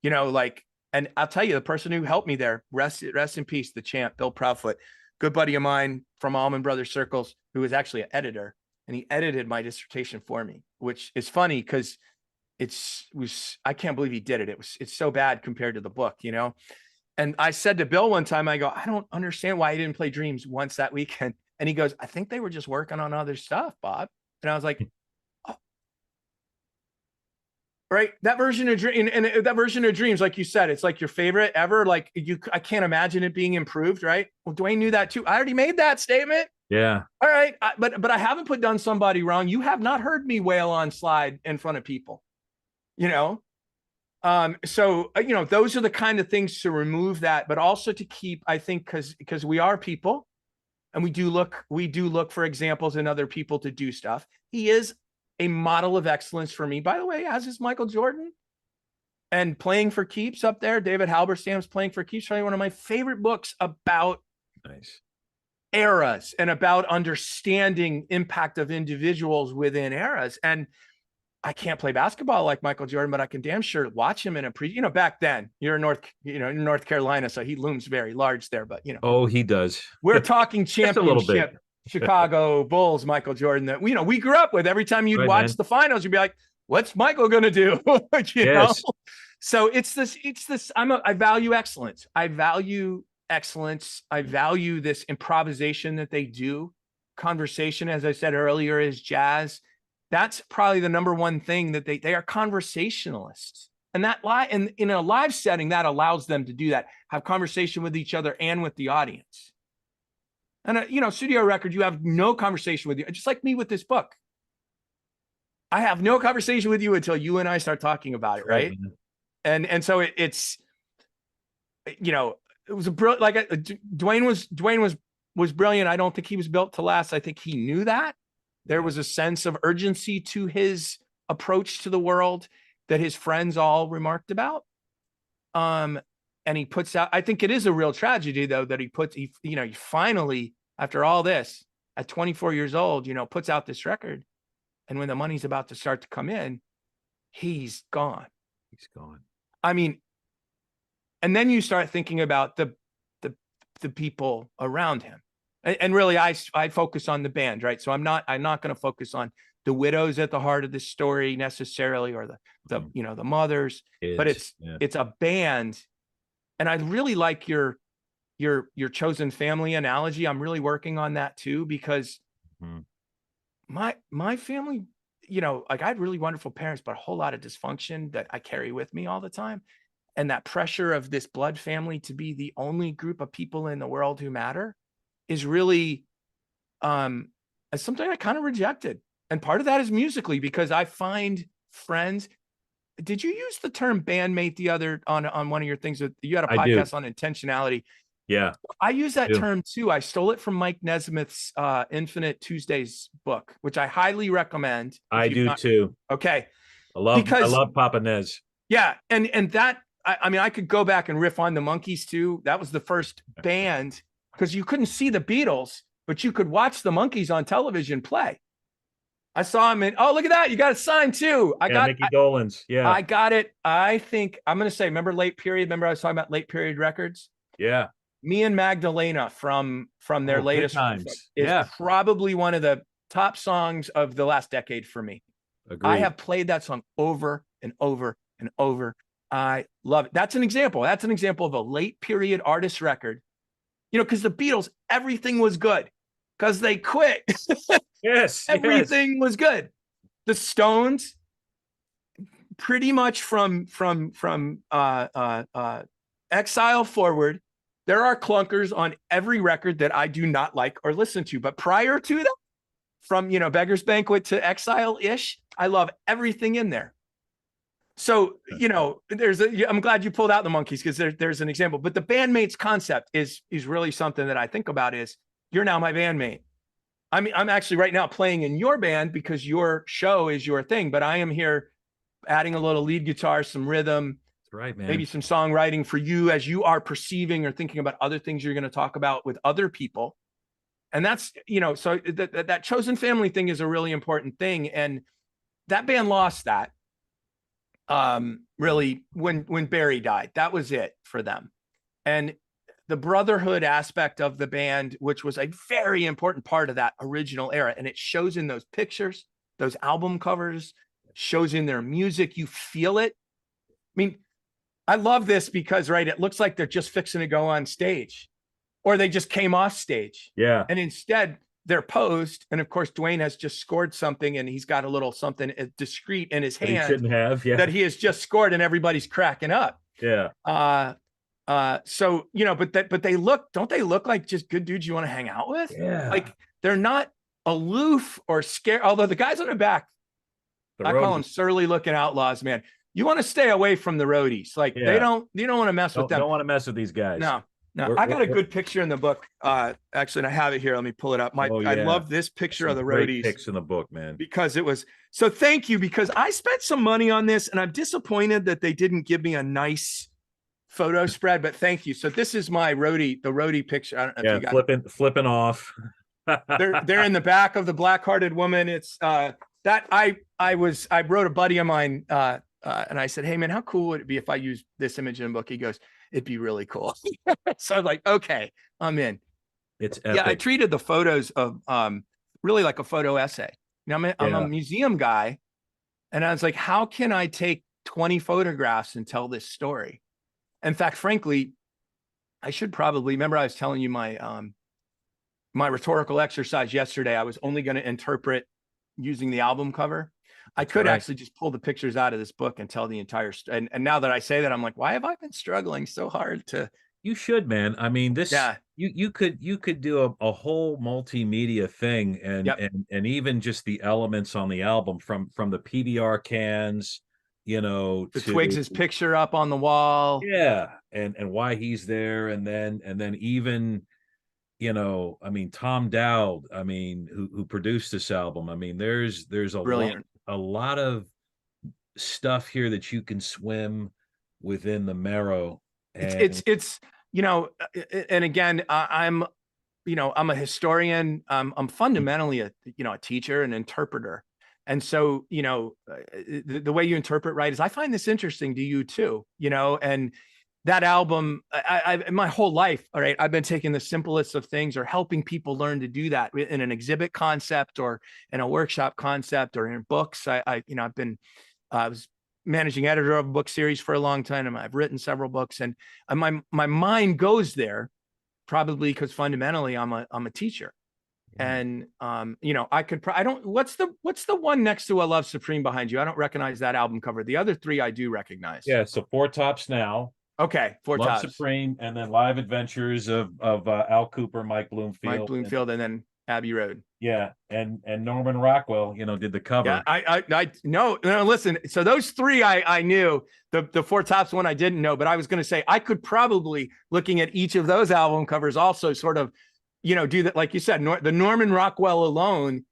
[SPEAKER 1] And I'll tell you, the person who helped me there, rest in peace, the champ, Bill Proudfoot, good buddy of mine from Allman Brothers circles, who was actually an editor, and he edited my dissertation for me, which is funny because I can't believe he did it. It's so bad compared to the book, And I said to Bill one time, I go, I don't understand why he didn't play Dreams once that weekend. And he goes, I think they were just working on other stuff, Bob. And I was like, Right. That version of dream and that version of dreams, like you said, it's like your favorite ever. Like I can't imagine it being improved. Right. Well, Duane knew that too. I already made that statement.
[SPEAKER 2] Yeah.
[SPEAKER 1] All right. But I haven't put Done Somebody Wrong. You have not heard me wail on Slide in front of people, you know? So, those are the kind of things to remove that, but also to keep, I think, because we are people and we do look for examples in other people to do stuff. He is a model of excellence for me, by the way, as is Michael Jordan. And Playing for Keeps up there, David Halberstam's Playing for Keeps, probably one of my favorite books about eras and about understanding impact of individuals within eras. And I can't play basketball like Michael Jordan, but I can damn sure watch him in a back then you're in North Carolina. So he looms very large there, but
[SPEAKER 2] Oh, he does.
[SPEAKER 1] We're talking championship Chicago Bulls, Michael Jordan that we grew up with. Every time you'd watch the finals, you'd be like, what's Michael going to do?
[SPEAKER 2] Yes.
[SPEAKER 1] So it's this, I value excellence. I value this improvisation that they do. Conversation, as I said earlier, is jazz. That's probably the number one thing that they are conversationalists. And that in a live setting, that allows them to do that, have conversation with each other and with the audience. And studio record, you have no conversation with you, just like me with this book. I have no conversation with you until you and I start talking about it, right? And so it was a brilliant, like Duane was brilliant. I don't think he was built to last. I think he knew that. There was a sense of urgency to his approach to the world that his friends all remarked about. And he puts out, I think it is a real tragedy though, that he finally, after all this, at 24 years old, puts out this record. And when the money's about to start to come in, he's gone.
[SPEAKER 2] He's gone.
[SPEAKER 1] I mean, and then you start thinking about the people around him. And really, I focus on the band, right? So I'm not going to focus on the widows at the heart of this story necessarily, or the mothers, but it's a band. And I really like your chosen family analogy. I'm really working on that too, because my family, like I had really wonderful parents, but a whole lot of dysfunction that I carry with me all the time. And that pressure of this blood family to be the only group of people in the world who matter is really something I kind of rejected. And part of that is musically, because I find friends. Did you use the term bandmate the other on one of your things? You had a podcast on intentionality.
[SPEAKER 2] Yeah,
[SPEAKER 1] I use that term too. I stole it from Mike Nesmith's Infinite Tuesdays book, which I highly recommend.
[SPEAKER 2] I do too.
[SPEAKER 1] Okay.
[SPEAKER 2] I love Papa Nez.
[SPEAKER 1] Yeah. And that, I mean, I could go back and riff on the Monkees too. That was the first band, because you couldn't see the Beatles, but you could watch the Monkees on television play. I saw him look at that. You got a sign too. I got
[SPEAKER 2] Mickey Dolenz. Yeah.
[SPEAKER 1] I got it. I think I'm going to say, remember Late Period? Remember I was talking about Late Period records?
[SPEAKER 2] Yeah.
[SPEAKER 1] Me and Magdelana from their latest
[SPEAKER 2] times.
[SPEAKER 1] is probably one of the top songs of the last decade for me.
[SPEAKER 2] Agreed.
[SPEAKER 1] I have played that song over and over and over. I love it. That's an example. That's an example of a late period artist record. Because the Beatles, everything was good because they quit.
[SPEAKER 2] Yes.
[SPEAKER 1] Everything was good. The Stones, pretty much from Exile forward, there are clunkers on every record that I do not like or listen to. But prior to that, from Beggar's Banquet to Exile-ish, I love everything in there. So, I'm glad you pulled out the Monkees, because there's an example. But the Bandmates concept is really something that I think about is, you're now my bandmate. I mean, I'm actually right now playing in your band because your show is your thing, but I am here adding a little lead guitar, some rhythm.
[SPEAKER 2] That's right, man.
[SPEAKER 1] Maybe some songwriting for you as you are perceiving or thinking about other things you're going to talk about with other people. And that's, so that chosen family thing is a really important thing. And that band lost that. Really, when Barry died, that was it for them. And the brotherhood aspect of the band, which was a very important part of that original era, and it shows in those pictures, those album covers, shows in their music. You feel it. I mean, I love this because, right, it looks like they're just fixing to go on stage, or they just came off stage.
[SPEAKER 2] Yeah.
[SPEAKER 1] And instead, they're posed, and of course Duane has just scored something, and he's got a little something discreet in his
[SPEAKER 2] That he
[SPEAKER 1] hand
[SPEAKER 2] shouldn't have, yeah.
[SPEAKER 1] that he has just scored, and everybody's cracking up.
[SPEAKER 2] Yeah.
[SPEAKER 1] So but they look, don't they look like just good dudes you want to hang out with?
[SPEAKER 2] Yeah.
[SPEAKER 1] Like they're not aloof or scared. Although the guys on the back, I call them surly looking outlaws, man. You want to stay away from the roadies. Like you don't want to mess with them.
[SPEAKER 2] Don't want to mess with these guys.
[SPEAKER 1] No. I got a good picture in the book. Actually, and I have it here. Let me pull it up. I love this picture of the roadies.
[SPEAKER 2] Great pics in the book, man.
[SPEAKER 1] Because it was so. Thank you, because I spent some money on this, and I'm disappointed that they didn't give me a nice photo spread. But thank you. So this is my the roadie picture. I don't know if you got
[SPEAKER 2] flipping off.
[SPEAKER 1] they're in the back of the black-hearted woman. It's that I wrote a buddy of mine, and I said, hey man, how cool would it be if I used this image in a book? He goes, it'd be really cool. So I'm like, okay, I'm in.
[SPEAKER 2] It's epic.
[SPEAKER 1] Yeah, I treated the photos of really like a photo essay. Now I'm a museum guy, and I was like, how can I take 20 photographs and tell this story? In fact, frankly, I should probably remember I was telling you my my rhetorical exercise yesterday. I was only going to interpret using the album cover. I could actually just pull the pictures out of this book and tell the entire story. And now that I say that, I'm like, why have I been struggling so hard to?
[SPEAKER 2] You should, man. I mean, this. Yeah. You could do a whole multimedia thing, and even just the elements on the album from the PBR cans, to
[SPEAKER 1] Twigs's picture up on the wall.
[SPEAKER 2] Yeah, and why he's there, and then even. I mean, Tom Dowd, I mean, who produced this album. I mean, there's a lot of stuff here that you can swim within the marrow. And
[SPEAKER 1] it's and again, I'm a historian. I'm fundamentally a teacher, an interpreter. And so, the way you interpret, right, is I find this interesting to you too, and that album, I my whole life, all right, I've been taking the simplest of things or helping people learn to do that in an exhibit concept or in a workshop concept or in books. I was managing editor of a book series for a long time, and I've written several books, and my mind goes there probably because fundamentally I'm a teacher. And what's the one next to A Love Supreme behind you? I don't recognize that album cover. The other three I do recognize.
[SPEAKER 2] Yeah, so Four Tops Now.
[SPEAKER 1] Okay, Four Tops.
[SPEAKER 2] Love Supreme, and then Live Adventures of Al Cooper, Mike Bloomfield,
[SPEAKER 1] and then Abbey Road.
[SPEAKER 2] Yeah, and Norman Rockwell, did the cover.
[SPEAKER 1] Yeah, I no, listen. So those three I knew. The Four Tops one I didn't know, but I was going to say I could probably, looking at each of those album covers, also sort of, do that, like you said. The Norman Rockwell alone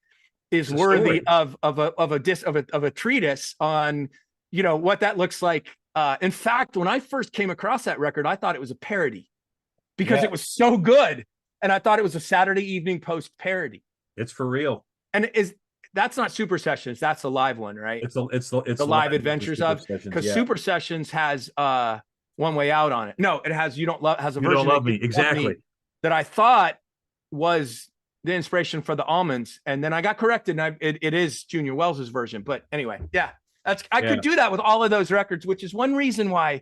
[SPEAKER 1] is worthy of a treatise on what that looks like. In fact, when I first came across that record, I thought it was a parody because it was so good. And I thought it was a Saturday Evening Post parody.
[SPEAKER 2] It's for real.
[SPEAKER 1] And that's not Super Sessions. That's a live one, right?
[SPEAKER 2] It's the
[SPEAKER 1] live adventures of, because Super Sessions has One Way Out on it. No, it has You Don't Love, has a version
[SPEAKER 2] Don't Love Me. Exactly.
[SPEAKER 1] That I thought was the inspiration for the Allmans. And then I got corrected, and it is Junior Wells's version. But anyway, yeah. I could do that with all of those records, which is one reason why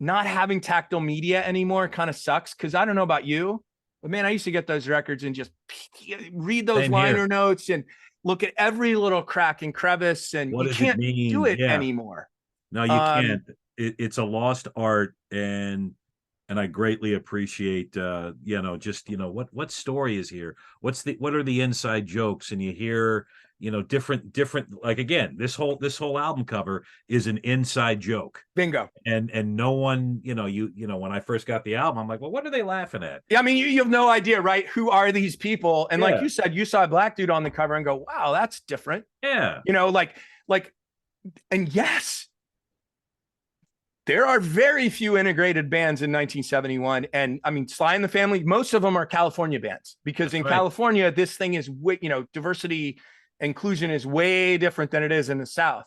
[SPEAKER 1] not having tactile media anymore kind of sucks. Because I don't know about you, but man, I used to get those records and just read those liner notes and look at every little crack and crevice, and you can't do it anymore.
[SPEAKER 2] No, you can't. It's a lost art, and I greatly appreciate what story is here. What are the inside jokes, and you hear. Different, like, again, this whole album cover is an inside joke.
[SPEAKER 1] Bingo.
[SPEAKER 2] And no one, when I first got the album, I'm like, well, what are they laughing at?
[SPEAKER 1] Yeah, I mean, you have no idea, right? Who are these people? And like you said, you saw a black dude on the cover and go, wow, that's different.
[SPEAKER 2] Yeah.
[SPEAKER 1] And yes, there are very few integrated bands in 1971. And I mean, Sly and the Family, most of them are California bands, because California, this thing is, diversity, inclusion is way different than it is in the South.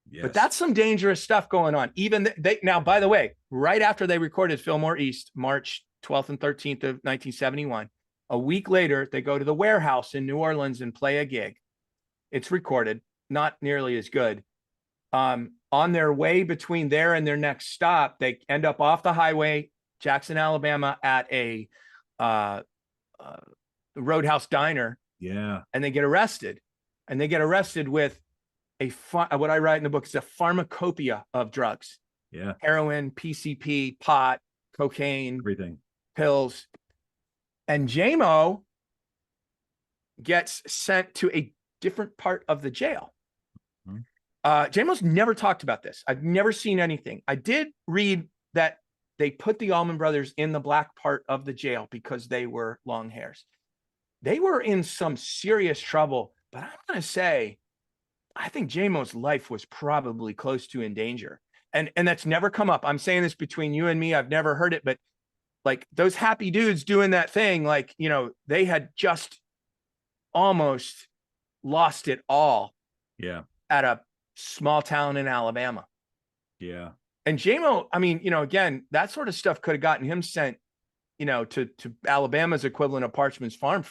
[SPEAKER 1] Yes. But that's some dangerous stuff going on. Even now, by the way, right after they recorded Fillmore East, March 12th and 13th of 1971, a week later, they go to the Warehouse in New Orleans and play a gig. It's recorded, not nearly as good. On their way between there and their next stop, they end up off the highway, Jackson, Alabama, at a Roadhouse diner.
[SPEAKER 2] Yeah.
[SPEAKER 1] and they get arrested, and they get arrested with what I write in the book is a pharmacopoeia of drugs:
[SPEAKER 2] Yeah.
[SPEAKER 1] heroin, PCP, pot, cocaine,
[SPEAKER 2] Everything.
[SPEAKER 1] pills. And JMO gets sent to a different part of the jail. JMO's never talked about this. I've never seen anything. I did read that they put the Allman Brothers in the black part of the jail because they were long hairs. They were in some serious trouble, but I'm going to say, I think JMO's life was probably close to in danger. And that's never come up. I'm saying this between you and me. I've never heard it, but like those happy dudes doing that thing, like, you know, they had just almost lost it all.
[SPEAKER 2] Yeah.
[SPEAKER 1] At a small town in Alabama.
[SPEAKER 2] Yeah.
[SPEAKER 1] And JMO, I mean, you know, again, that sort of stuff could have gotten him sent, you know, to Alabama's equivalent of Parchman's Farm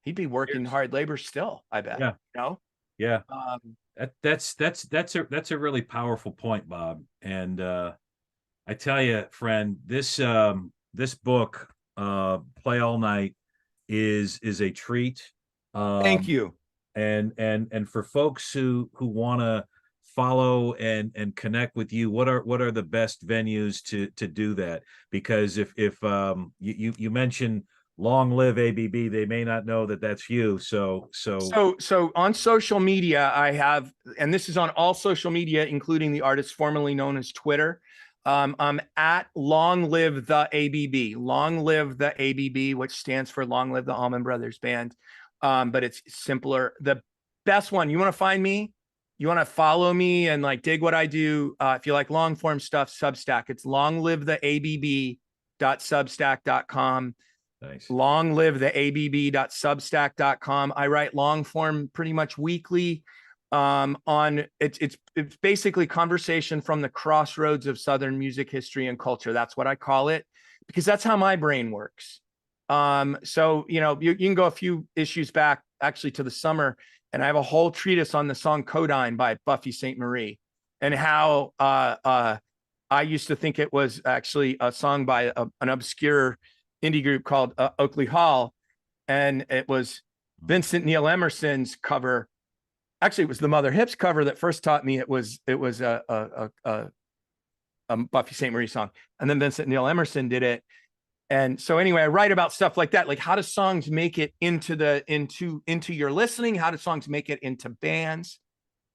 [SPEAKER 1] he'd be working hard labor still, I bet.
[SPEAKER 2] Yeah.
[SPEAKER 1] You know?
[SPEAKER 2] Yeah. That's a really powerful point, Bob. And I tell you, friend, this book, Play All Night, is a treat.
[SPEAKER 1] Thank you.
[SPEAKER 2] And for folks who want to follow and connect with you, what are the best venues to do that? Because if you mention Long Live ABB, they may not know that that's you. So
[SPEAKER 1] on social media, I have, and this is on all social media, including the artist formerly known as Twitter. I'm at Long Live the ABB, Long Live the ABB, which stands for Long Live the Allman Brothers Band. But it's simpler. The best one, you want to find me, you want to follow me and like dig what I do. If you like long form stuff, Substack, it's longlivetheabb.substack.com.
[SPEAKER 2] Nice.
[SPEAKER 1] Longlivetheabb.substack.com. I write long form pretty much weekly. It's basically conversation from the crossroads of Southern music history and culture. That's what I call it, because that's how my brain works. So, you know, you can go a few issues back actually to the summer, and I have a whole treatise on the song Codine by Buffy St. Marie, and how I used to think it was actually a song by an obscure indie group called Oakley Hall, and it was Vincent Neil Emerson's cover. Actually, it was the Mother Hips cover that first taught me it was a Buffy St. Marie song, and then Vincent Neil Emerson did it. And so anyway, I write about stuff like that, like how do songs make it into your listening? How do songs make it into bands?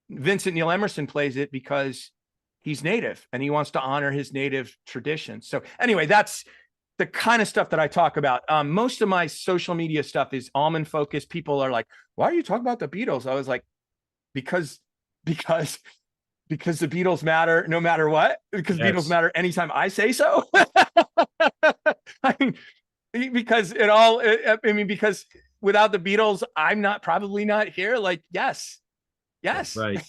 [SPEAKER 1] Vincent Neil Emerson plays it because he's native and he wants to honor his native tradition. So anyway, that's the kind of stuff that I talk about. Most of my social media stuff is Allman focused. People are like, why are you talking about the Beatles? I was like, because the Beatles matter no matter what, because yes. Beatles matter anytime I say so. I mean, because because without the Beatles, I'm probably not here. Like, yes.
[SPEAKER 2] That's right.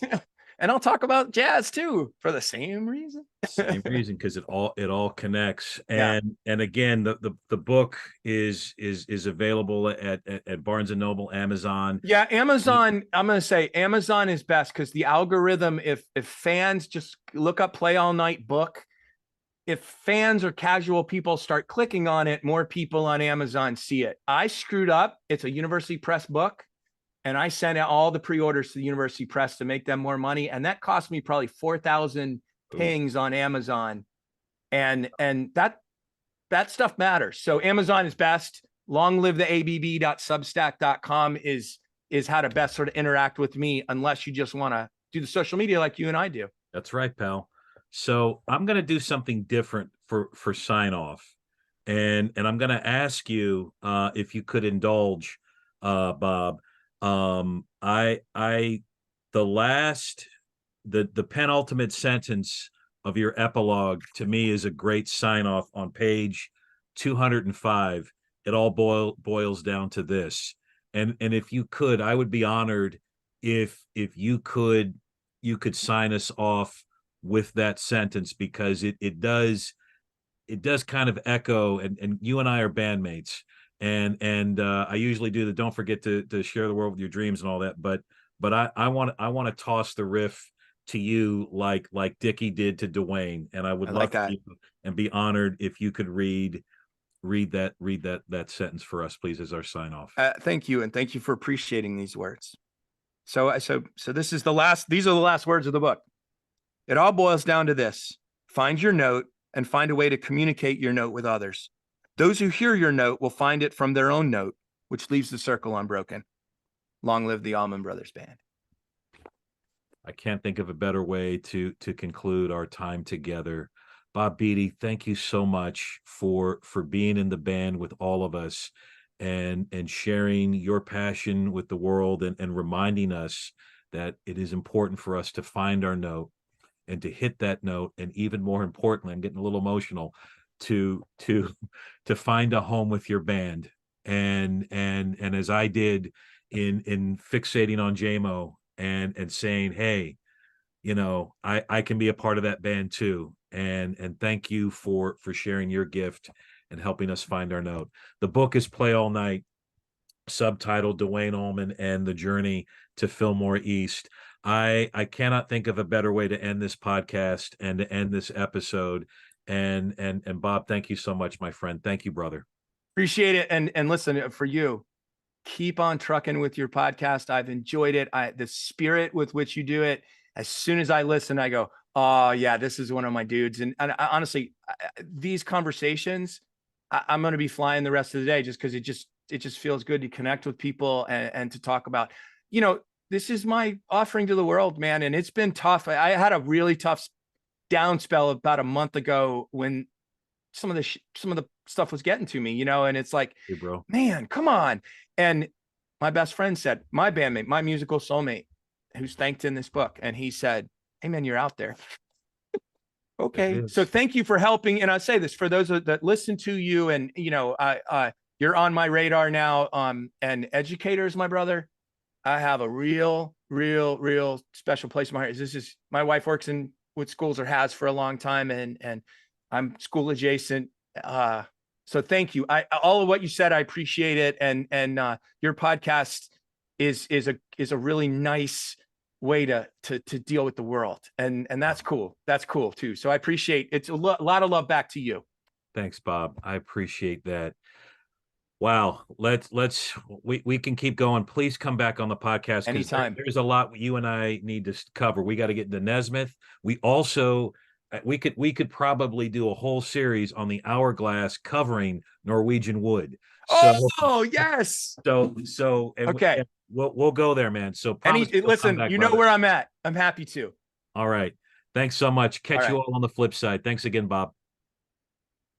[SPEAKER 1] And I'll talk about jazz too for the same reason.
[SPEAKER 2] Same reason, because it all connects. And again, the book is available at Barnes and Noble, Amazon.
[SPEAKER 1] Yeah, Amazon. I'm gonna say Amazon is best because the algorithm. If fans just look up Play All Night book, if fans or casual people start clicking on it, more people on Amazon see it. I screwed up. It's a University Press book. And I sent out all the pre-orders to the University Press to make them more money. And that cost me probably 4,000 pings on Amazon. And that stuff matters. So Amazon is best. Longlivetheabb.substack.com is how to best sort of interact with me, unless you just want to do the social media like you and I do.
[SPEAKER 2] That's right, pal. So I'm going to do something different for sign off. And I'm going to ask you if you could indulge, Bob. The penultimate sentence of your epilogue to me is a great sign off on page 205. It all boils down to this. And if you could, I would be honored if you could sign us off with that sentence, because it does kind of echo, and you and I are bandmates. And I usually do the don't forget to share the world with your dreams and all that, but I want to toss the riff to you like Dickie did to Duane, and I would love that, and be honored if you could read read that sentence for us, please, as our sign off.
[SPEAKER 1] Thank you, and thank you for appreciating these words. So this is the last. These are the last words of the book. It all boils down to this: find your note and find a way to communicate your note with others. Those who hear your note will find it from their own note, which leaves the circle unbroken. Long live the Allman Brothers Band.
[SPEAKER 2] I can't think of a better way to conclude our time together. Bob Beatty, thank you so much for being in the band with all of us and sharing your passion with the world and reminding us that it is important for us to find our note and to hit that note. And even more importantly, I'm getting a little emotional, to find a home with your band. And as I did in fixating on JMO and saying, hey, you know, I can be a part of that band too. And thank you for sharing your gift and helping us find our note. The book is Play All Night, subtitled Duane Allman and the Journey to Fillmore East. I cannot think of a better way to end this podcast and to end this episode. And Bob, thank you so much, my friend. Thank you, brother.
[SPEAKER 1] Appreciate it. And listen, for you, keep on trucking with your podcast. I've enjoyed it. The spirit with which you do it. As soon as I listen, I go, oh yeah, this is one of my dudes. And honestly, these conversations, I'm going to be flying the rest of the day just because it just feels good to connect with people and to talk about, you know, this is my offering to the world, man. And it's been tough. I had a really tough down spell about a month ago when some of the stuff was getting to me, you know, and it's like,
[SPEAKER 2] hey, bro,
[SPEAKER 1] man, come on. And my best friend said, my bandmate, my musical soulmate, who's thanked in this book, and he said, hey man, you're out there. Okay. So thank you for helping. And I say this for those that listen to you, and, you know, you're on my radar now. And educators, my brother, I have a real special place in my heart. This is, my wife works in what schools or has for a long time. And I'm school adjacent. So thank you. All of what you said, I appreciate it. And your podcast is a really nice way to deal with the world. And that's cool. That's cool too. So I appreciate it's a lot of love back to you.
[SPEAKER 2] Thanks, Bob. I appreciate that. Wow. We can keep going. Please come back on the podcast.
[SPEAKER 1] Anytime.
[SPEAKER 2] There's a lot you and I need to cover. We got to get into Nesmith. We also, we could probably do a whole series on the Hourglass covering Norwegian Wood.
[SPEAKER 1] Oh yes.
[SPEAKER 2] So
[SPEAKER 1] okay.
[SPEAKER 2] And we'll go there, man. So
[SPEAKER 1] listen,
[SPEAKER 2] back,
[SPEAKER 1] you know
[SPEAKER 2] brother.
[SPEAKER 1] where I'm at. I'm happy to.
[SPEAKER 2] All right. Thanks so much. Catch you all on the flip side. Thanks again, Bob.